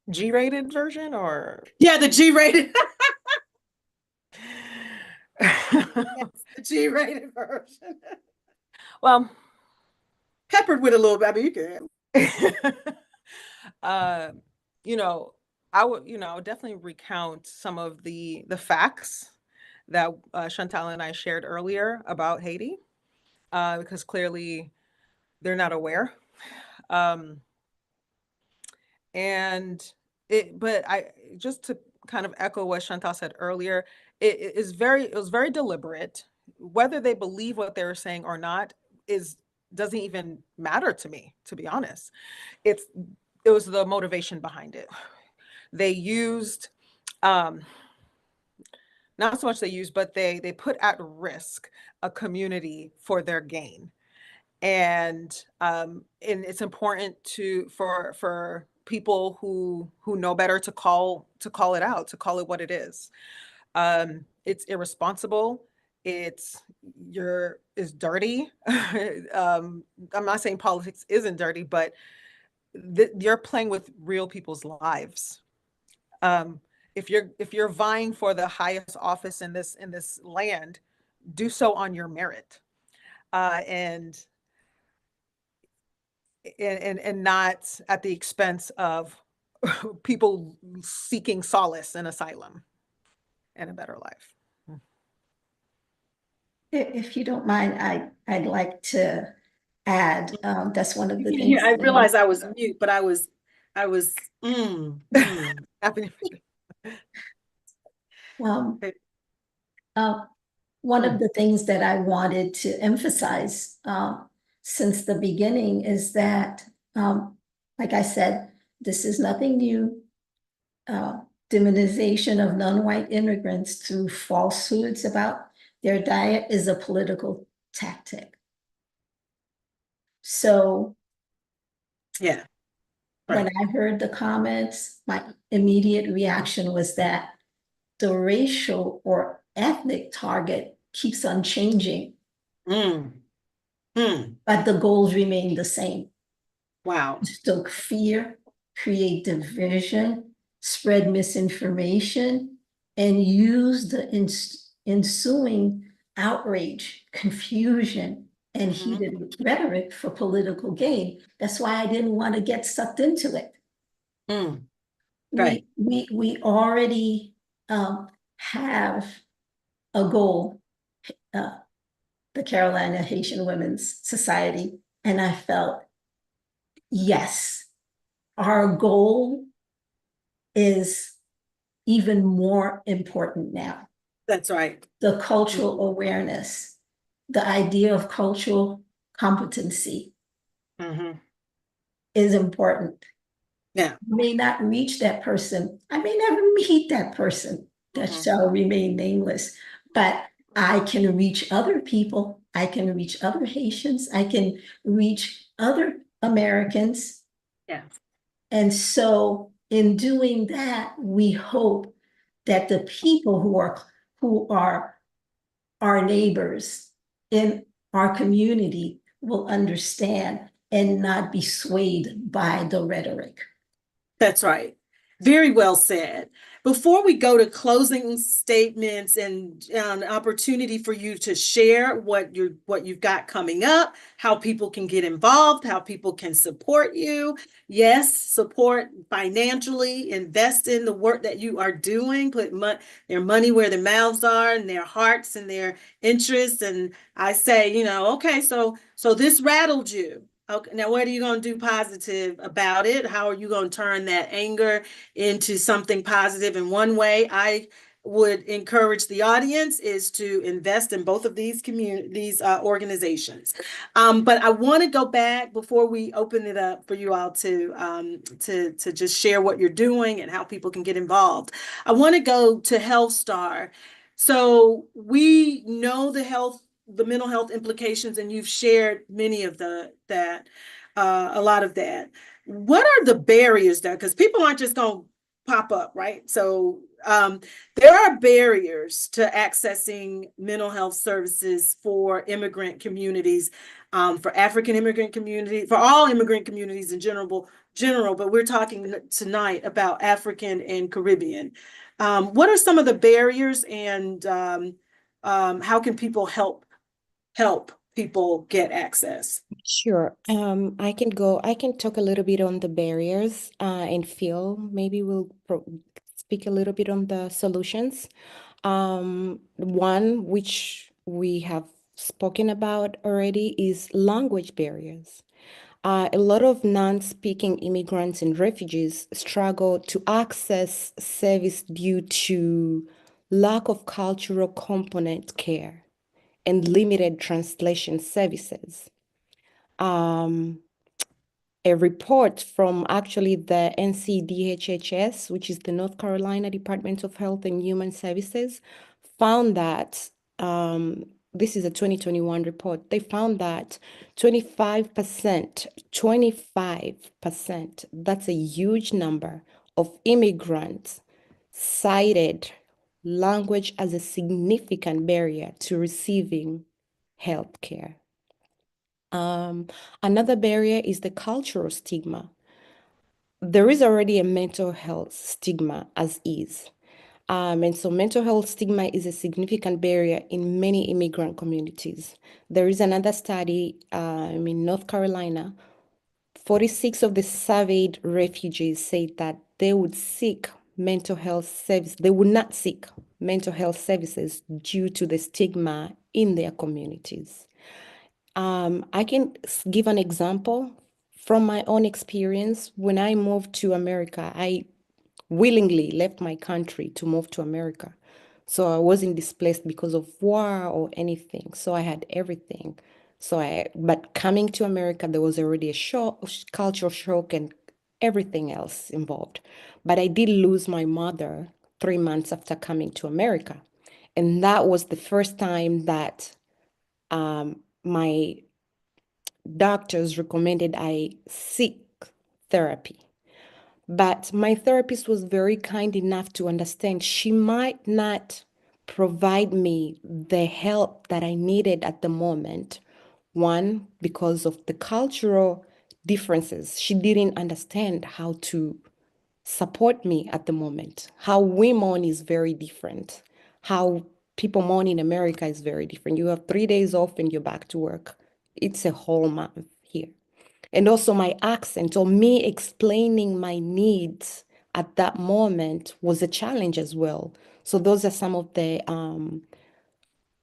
G-rated version or? Yeah, the G-rated. The G-rated version. Well, peppered with a little bit. I mean, you can. You know, I would, definitely recount some of the facts that Chantal and I shared earlier about Haiti, because clearly they're not aware. But just to kind of echo what Chantal said earlier, it was very deliberate. Whether they believe what they're saying or not doesn't even matter to me, to be honest. It was the motivation behind it. They used, not so much they used, but they put at risk a community for their gain. And it's important for people who know better to call it out, to call it what it is. It's irresponsible. It's dirty. I'm not saying politics isn't dirty, but you're playing with real people's lives. If you're vying for the highest office in this land, do so on your merit, and not at the expense of people seeking solace and asylum and a better life. If you don't mind, I'd like to add, that's one of the things. Yeah, I realized I was mute, but I was one of the things that I wanted to emphasize since the beginning is that, like I said, this is nothing new. demonization of non-white immigrants through falsehoods about their diet is a political tactic. So Yeah. when Right. I heard the comments, my immediate reaction was that the racial or ethnic target keeps on changing, Mm. Mm. but the goals remain the same. Wow. Stoke fear, create division, spread misinformation, and use the ensuing outrage, confusion, and Mhm. heated rhetoric for political gain. That's why I didn't want to get sucked into it. Mm. Right. We already have a goal, uh, the Carolina Haitian Women's Society, and I felt, yes, our goal is even more important now. That's right. The cultural awareness, the idea of cultural competency Mm-hmm. is important. Yeah. I may not reach that person. I may never meet that person that Mhm. shall remain nameless, but I can reach other people. I can reach other Haitians. I can reach other Americans. Yeah. And so in doing that, we hope that the people who are our neighbors in our community will understand and not be swayed by the rhetoric. That's right. Very well said. Before we go to closing statements and an opportunity for you to share what you've got coming up, how people can get involved, how people can support you. Yes, support financially, invest in the work that you are doing, put their money where their mouths are and their hearts and their interests. And I say, okay, so this rattled you. Okay, now what are you going to do positive about it? How are you going to turn that anger into something positive? In one way, I would encourage the audience is to invest in both of these organizations. But I want to go back before we open it up for you all to just share what you're doing and how people can get involved. I want to go to Health Star. So we know the mental health implications, and you've shared many of a lot of that. What are the barriers there? Because people aren't just going to pop up, right? So there are barriers to accessing mental health services for immigrant communities, for African immigrant community, for all immigrant communities in general, but we're talking tonight about African and Caribbean. What are some of the barriers, and how can people help people get access? Sure. I can talk a little bit on the barriers, and Phil maybe will speak a little bit on the solutions. One which we have spoken about already is language barriers. A lot of non-speaking immigrants and refugees struggle to access service due to lack of cultural component care and limited translation services. A report from actually the NCDHHS, which is the North Carolina Department of Health and Human Services, found that this is a 2021 report. They found that 25%, that's a huge number of immigrants cited language as a significant barrier to receiving health care. Another barrier is the cultural stigma. There is already a mental health stigma as is. And so mental health stigma is a significant barrier in many immigrant communities. There is another study in North Carolina. 46 of the surveyed refugees said that they would seek mental health service. They would not seek mental health services due to the stigma in their communities. I can give an example from my own experience. When I moved to America, I willingly left my country to move to America. So I wasn't displaced because of war or anything. So I had everything. But coming to America, there was already a cultural shock and everything else involved. But I did lose my mother 3 months after coming to America. And that was the first time that my doctors recommended I seek therapy. But my therapist was very kind enough to understand she might not provide me the help that I needed at the moment. One, because of the cultural differences. She didn't understand how to support me at the moment. How we mourn is very different. How people mourn in America is very different. You have 3 days off and you're back to work. It's a whole month here. And also my accent or me explaining my needs at that moment was a challenge as well. So those are some of the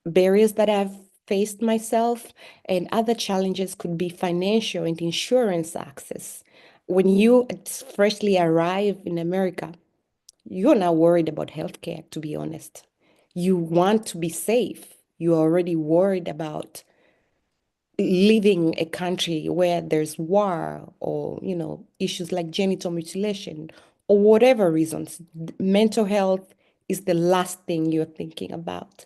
barriers that I've faced myself. And other challenges could be financial and insurance access. When you freshly arrive in America, you're not worried about healthcare, to be honest. You want to be safe. You're already worried about leaving a country where there's war or, issues like genital mutilation or whatever reasons. Mental health is the last thing you're thinking about.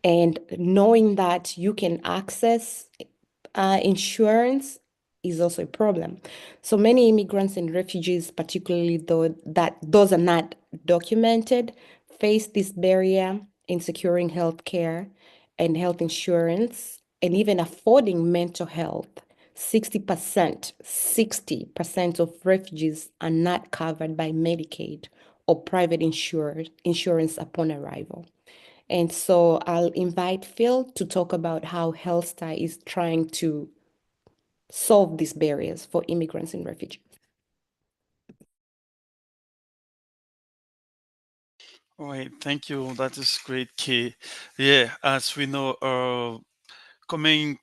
And knowing that you can access insurance is also a problem. So many immigrants and refugees, particularly though that those are not documented, face this barrier in securing health care and health insurance and even affording mental health. 60% of refugees are not covered by Medicaid or private insurance upon arrival. And so I'll invite Phil to talk about how HealthStar is trying to solve these barriers for immigrants and refugees. All right, thank you. That is great, Kay. Yeah, as we know, coming,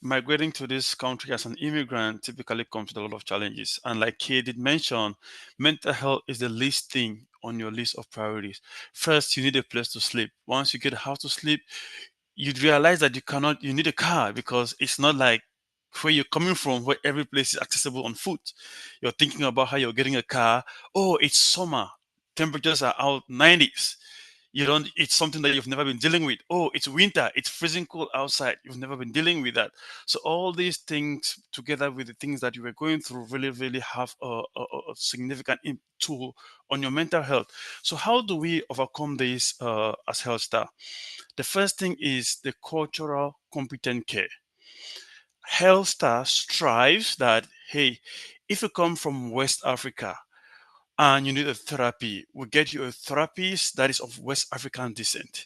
migrating to this country as an immigrant typically comes with a lot of challenges. And like Kay did mention, mental health is the least thing on your list of priorities. First, you need a place to sleep. Once you get a house to sleep, you'd realize that you need a car because it's not like where you're coming from, where every place is accessible on foot. You're thinking about how you're getting a car. Oh, it's summer. Temperatures are out 90s. You don't, it's something that you've never been dealing with. Oh, it's winter. It's freezing cold outside. You've never been dealing with that. So all these things together with the things that you were going through really, really have a significant toll on your mental health. So how do we overcome this as Health Star? The first thing is the cultural competent care. Health Star strives that, hey, if you come from West Africa and you need a therapy, we get you a therapist that is of West African descent.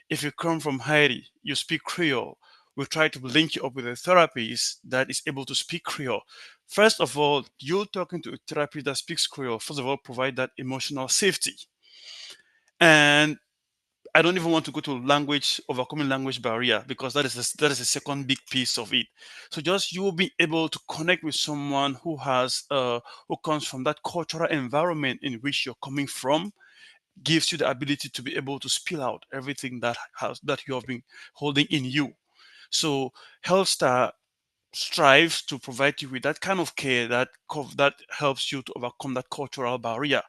If you come from Haiti, you speak Creole, we try to link you up with a therapist that is able to speak Creole. First of all, you're talking to a therapist that speaks Creole. First of all, provide that emotional safety. And I don't even want to go to language, overcoming language barrier, because that is a second big piece of it. So just you will be able to connect with someone who comes from that cultural environment in which you're coming from, gives you the ability to be able to spill out everything that you have been holding in you. So HealthStar strives to provide you with that kind of care that helps you to overcome that cultural barrier.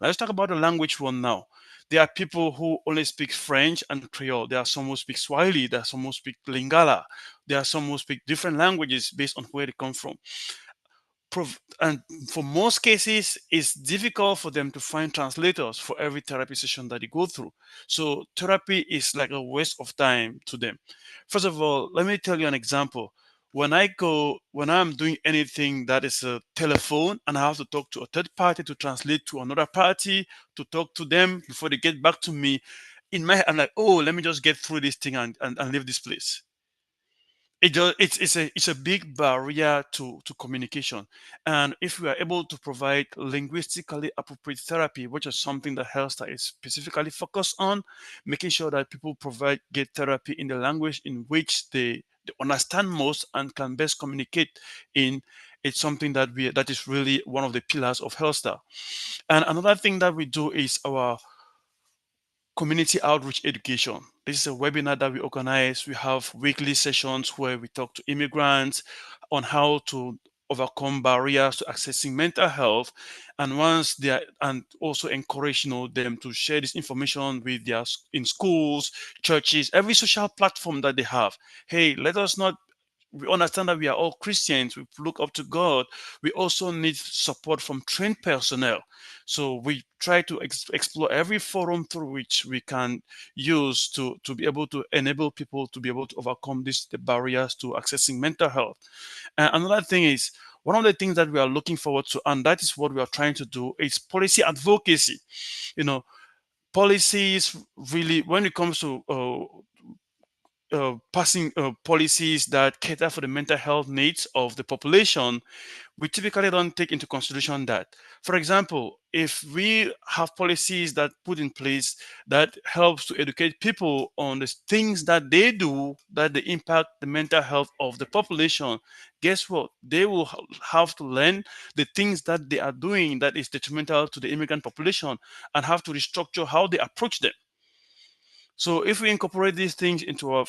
Let's talk about the language one now. There are people who only speak French and Creole. There are some who speak Swahili. There are some who speak Lingala. There are some who speak different languages based on where they come from. And for most cases, it's difficult for them to find translators for every therapy session that they go through. So therapy is like a waste of time to them. First of all, let me tell you an example. When I'm doing anything that is a telephone and I have to talk to a third party to translate to another party to talk to them before they get back to me, in my head, I'm like, oh, let me just get through this thing and leave this place. It's a big barrier to communication. And if we are able to provide linguistically appropriate therapy, which is something that HealthStar is specifically focused on, making sure that people get therapy in the language in which they understand most and can best communicate in, it's something that is really one of the pillars of HealthStar. And another thing that we do is our community outreach education. This is a webinar that we organize. We have weekly sessions where we talk to immigrants on how to overcome barriers to accessing mental health, and once they are, and also encourage them to share this information with their in schools, churches, every social platform that they have. Hey, let us not, we understand that we are all Christians, we look up to God. We also need support from trained personnel. So we try to explore every forum through which we can use to be able to enable people to be able to overcome the barriers to accessing mental health. And another thing is, one of the things that we are looking forward to, and that is what we are trying to do, is policy advocacy. You know, policies really, when it comes to passing policies that cater for the mental health needs of the population, we typically don't take into consideration that. For example, if we have policies that put in place that helps to educate people on the things that they do that they impact the mental health of the population, guess what? They will have to learn the things that they are doing that is detrimental to the immigrant population and have to restructure how they approach them. So if we incorporate these things into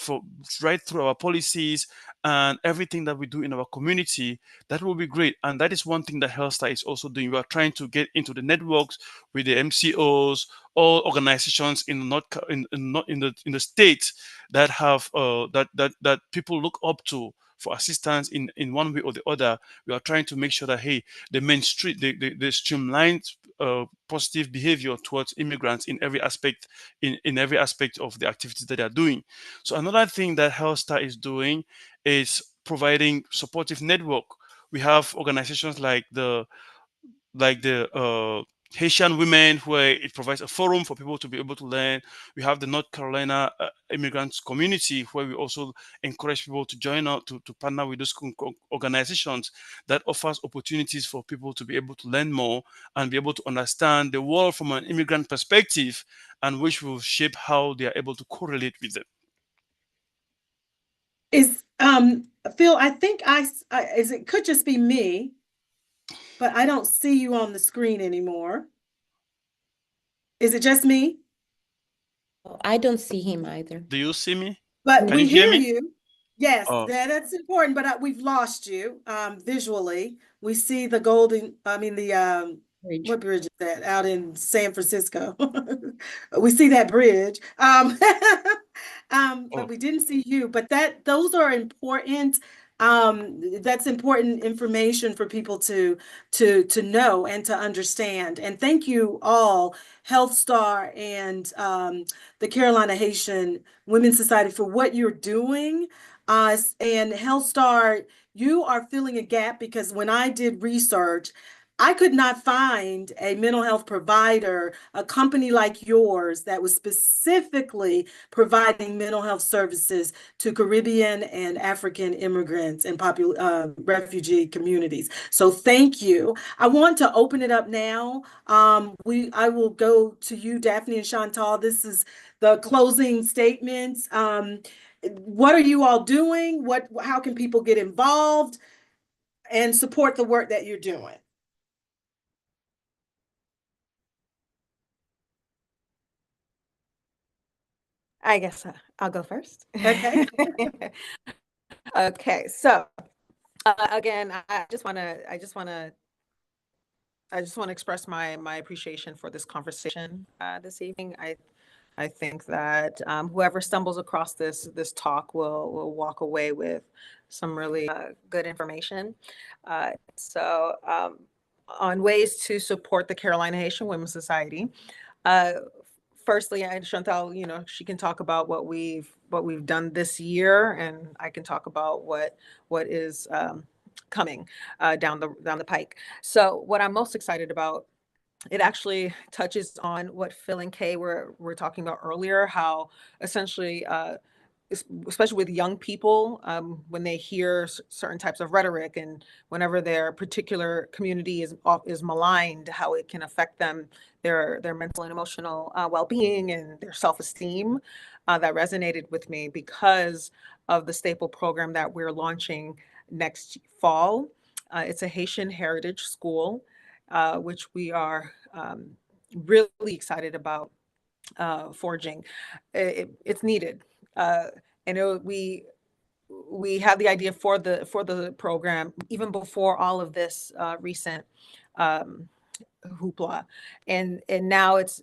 right through our policies and everything that we do in our community, that will be great. And that is one thing that HealthStar is also doing. We are trying to get into the networks with the MCOs, all organizations in not in not in the states that have that people look up to for assistance in one way or the other. We are trying to make sure that, hey, the mainstream, the streamlined positive behavior towards immigrants in every aspect of the activities that they are doing. So another thing that HealthStar is doing is providing supportive network. We have organizations like the Haitian women, where it provides a forum for people to be able to learn. We have the North Carolina immigrants community, where we also encourage people to join out to partner with those organizations that offers opportunities for people to be able to learn more and be able to understand the world from an immigrant perspective, and which will shape how they are able to correlate with them. Is Phil, I think is it could just be me, but I don't see you on the screen anymore. Is it just me? I don't see him either. Do you see me? But Can we you hear hear me? you. Yes, Oh, that's important, but we've lost you visually. We see the golden, I mean the Bridge. what bridge is that out in San Francisco? We see that bridge. But oh, we didn't see you. But those are important. That's important information for people to know and to understand. And thank you all, Health Star and the Carolina Haitian Women's Society, for what you're doing. And Health Star, you are filling a gap, because when I did research, I could not find a mental health provider, a company like yours, that was specifically providing mental health services to Caribbean and African immigrants and refugee communities. So thank you. I want to open it up now. I will go to you, Daphne and Chantal. This is the closing statements. What are you all doing? How can people get involved and support the work that you're doing? I guess I'll go first. Okay. Okay, so again, I just want to express my appreciation for this conversation this evening. I think that whoever stumbles across this talk will walk away with some really good information. On ways to support the Carolina Haitian Women's Society. Uh, Firstly, and Chantal, she can talk about what we've done this year, and I can talk about what is coming down the pike. So, what I'm most excited about, it actually touches on what Phil and Kay were talking about earlier, how essentially, especially with young people, when they hear certain types of rhetoric, and whenever their particular community is maligned, how it can affect them, their mental and emotional well-being and their self-esteem. That resonated with me because of the staple program that we're launching next fall. It's a Haitian heritage school, which we are really excited about forging. It's needed. And we had the idea for the program even before all of this recent um, hoopla, and now it's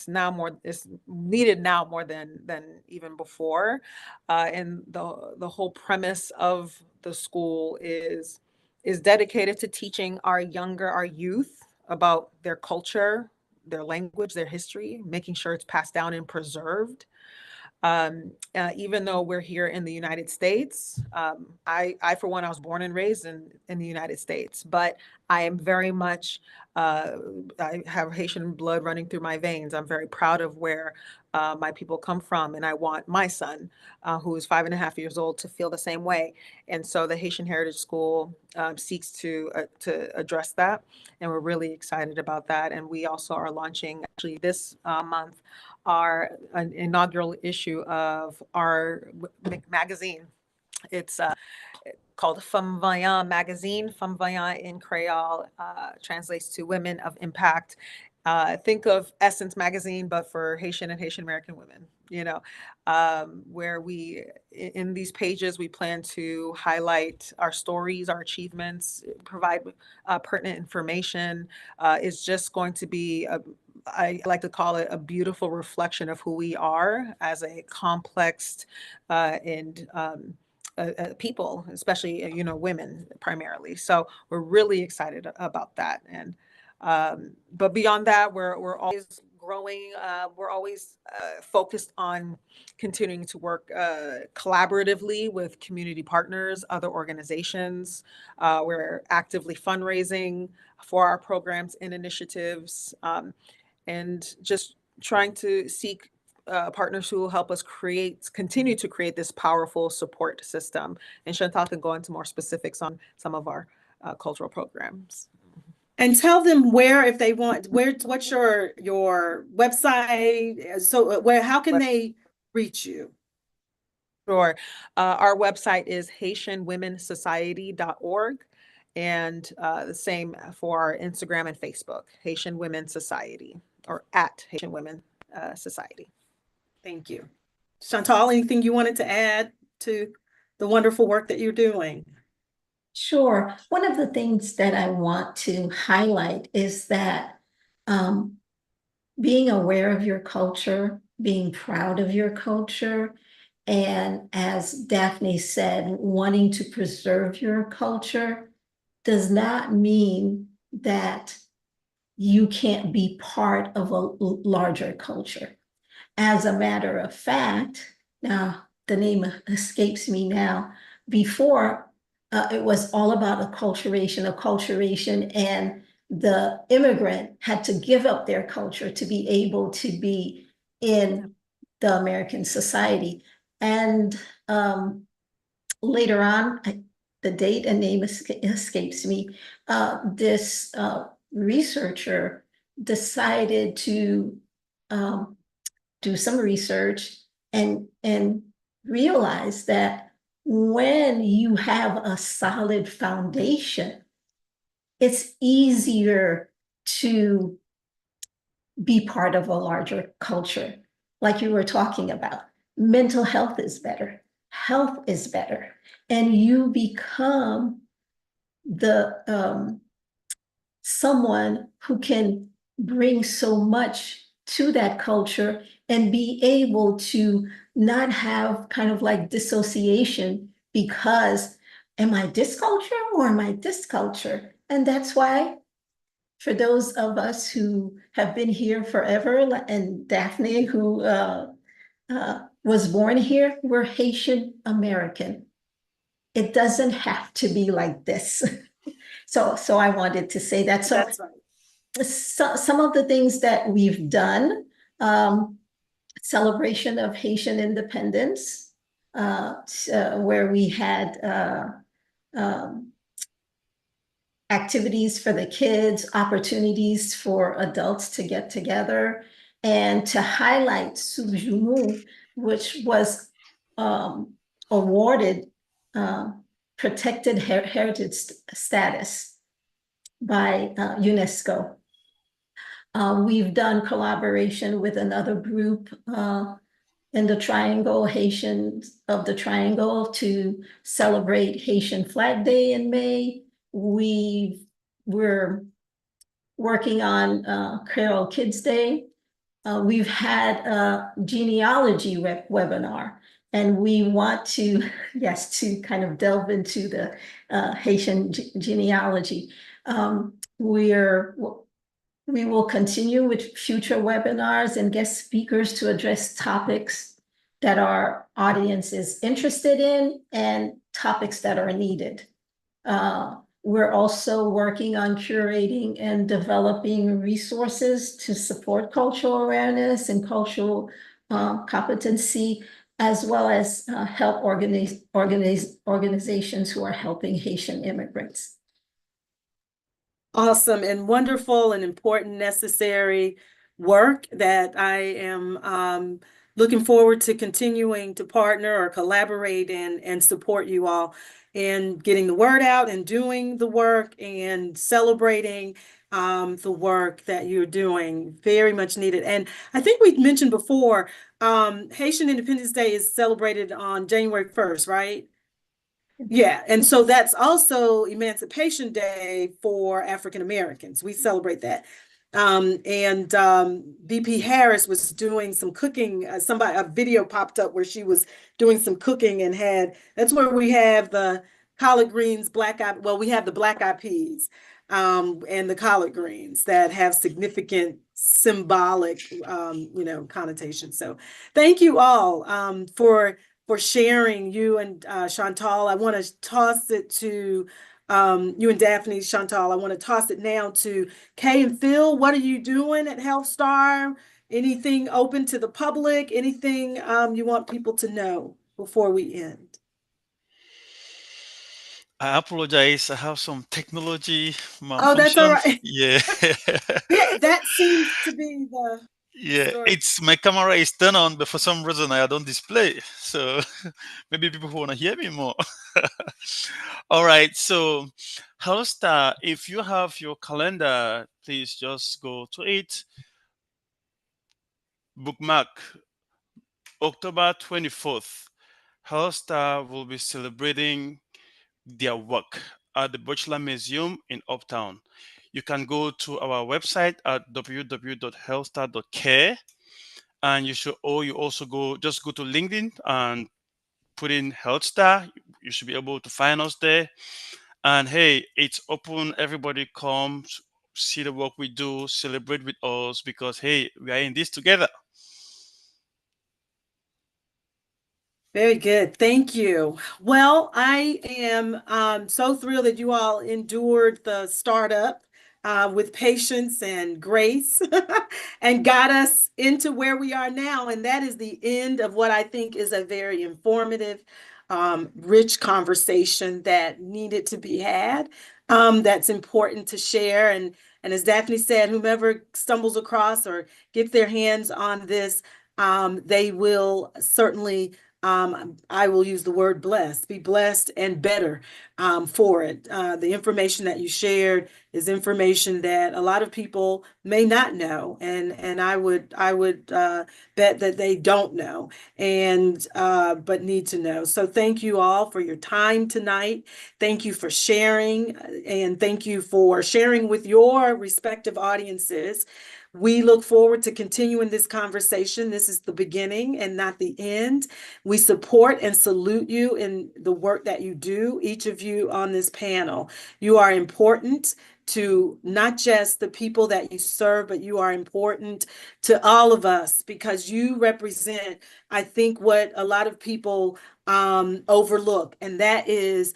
now more, it's needed now more than even before, and the whole premise of the school is dedicated to teaching our youth about their culture, their language, their history, making sure it's passed down and preserved. Even though we're here in the United States, for one, I was born and raised in the United States, but I am very much, uh, I have Haitian blood running through my veins. I'm very proud of where my people come from, and I want my son, who is 5.5 years old, to feel the same way. And so the Haitian Heritage School seeks to address that, and we're really excited about that. And we also are launching actually this month our an inaugural issue of our magazine. It's called Femme Vaillant magazine. Femme Vaillant in Creole translates to Women of Impact. Think of Essence magazine, but for Haitian and Haitian American women, where in these pages, we plan to highlight our stories, our achievements, provide pertinent information. It's just going to be I like to call it a beautiful reflection of who we are as a complex and people, especially women primarily. So we're really excited about that. And but beyond that, we're always growing. We're always focused on continuing to work collaboratively with community partners, other organizations. We're actively fundraising for our programs and initiatives, and just trying to seek partners who will help us continue to create this powerful support system. And Chantal can go into more specifics on some of our cultural programs. And tell them where, if they want, what's your website? So how can they reach you? Sure. Our website is HaitianWomenSociety.org, and the same for our Instagram and Facebook, Haitian Women Society, or at Haitian Women Society. Thank you. Chantal, anything you wanted to add to the wonderful work that you're doing? Sure. One of the things that I want to highlight is that being aware of your culture, being proud of your culture, and as Daphne said, wanting to preserve your culture does not mean that you can't be part of a larger culture. As a matter of fact, now the name escapes me now, before it was all about acculturation, and the immigrant had to give up their culture to be able to be in the American society. And later on, the date and name escapes me, this researcher decided to do some research and realize that when you have a solid foundation, it's easier to be part of a larger culture. Like you were talking about, mental health is better, health is better, and you become the someone who can bring so much to that culture and be able to not have kind of like dissociation because am I this culture or am I this culture? And that's why for those of us who have been here forever, and Daphne, who was born here, we're Haitian American. It doesn't have to be like this. So I wanted to say that. So That's right. some of the things that we've done, celebration of Haitian independence, where we had activities for the kids, opportunities for adults to get together, and to highlight Sujumu, which was awarded protected heritage status by UNESCO. We've done collaboration with another group in the Triangle, Haitians of the Triangle, to celebrate Haitian Flag Day in May. We're working on Creole Kids Day. We've had a genealogy webinar, and we want to, yes, to kind of delve into the Haitian genealogy. We will continue with future webinars and guest speakers to address topics that our audience is interested in and topics that are needed. We're also working on curating and developing resources to support cultural awareness and cultural competency, as well as help organizations who are helping Haitian immigrants. Awesome and wonderful and important, necessary work that I am looking forward to continuing to partner or collaborate and support you all in getting the word out and doing the work and celebrating the work that you're doing. Very much needed. And I think we mentioned before, Haitian Independence Day is celebrated on January 1st, right? Yeah, and so that's also Emancipation Day for African Americans. We celebrate that. BP Harris was doing some cooking. A video popped up where she was doing some cooking and that's where we have the collard greens, we have the black eyed peas and the collard greens that have significant symbolic, connotations. So thank you all for sharing, you and Chantal. I want to toss it to you and Daphne, Chantal. I want to toss it now to Kay and Phil. What are you doing at HealthStar? Anything open to the public? Anything you want people to know before we end? I apologize. I have some technology Oh, that's all malfunction. right. Yeah. Yeah, that seems to be the Yeah, story. it's my camera is turned on, but for some reason I don't display. So maybe people want to hear me more. All right. So, Halstar, if you have your calendar, please just go to it. Bookmark October 24th. Halstar will be celebrating their work at the Bachelor Museum in Uptown. You can go to our website at www.healthstar.care, and you also go to LinkedIn and put in HealthStar. You should be able to find us there. And hey, it's open. Everybody comes, see the work we do, celebrate with us, because hey, we are in this together. Very good. Thank you. Well, I am so thrilled that you all endured the startup with patience and grace and got us into where we are now. And that is the end of what I think is a very informative, rich conversation that needed to be had. That's important to share. And as Daphne said, whomever stumbles across or gets their hands on this, they will certainly I will use the word blessed, be blessed and better for it. The information that you shared is information that a lot of people may not know, and I would bet that they don't know, and but need to know. So thank you all for your time tonight. Thank you for sharing, and thank you for sharing with your respective audiences. We look forward to continuing this conversation. This is the beginning and not the end. We support and salute you in the work that you do, each of you on this panel. You are important to not just the people that you serve, but you are important to all of us because you represent, I think, what a lot of people overlook, and that is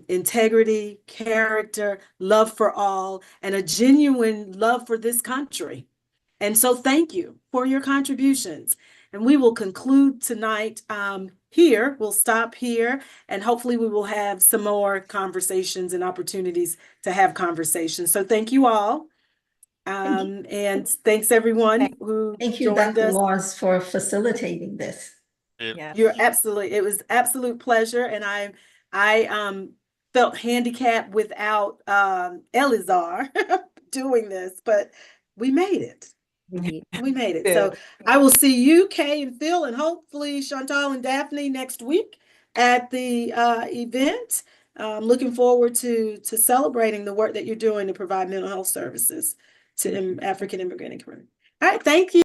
integrity, character, love for all, and a genuine love for this country. And so thank you for your contributions. And we will conclude tonight here. We'll stop here, and hopefully we will have some more conversations and opportunities to have conversations. So thank you all. And thanks everyone who Thank you, joined Dr. us. Laws, for facilitating this. Yes. It was absolute pleasure. And I felt handicapped without Elizar doing this, but we made it. Indeed. We made it. Yeah. So I will see you, Kay and Phil, and hopefully Chantal and Daphne next week at the event. Looking forward to celebrating the work that you're doing to provide mental health services to African immigrant community. All right, thank you.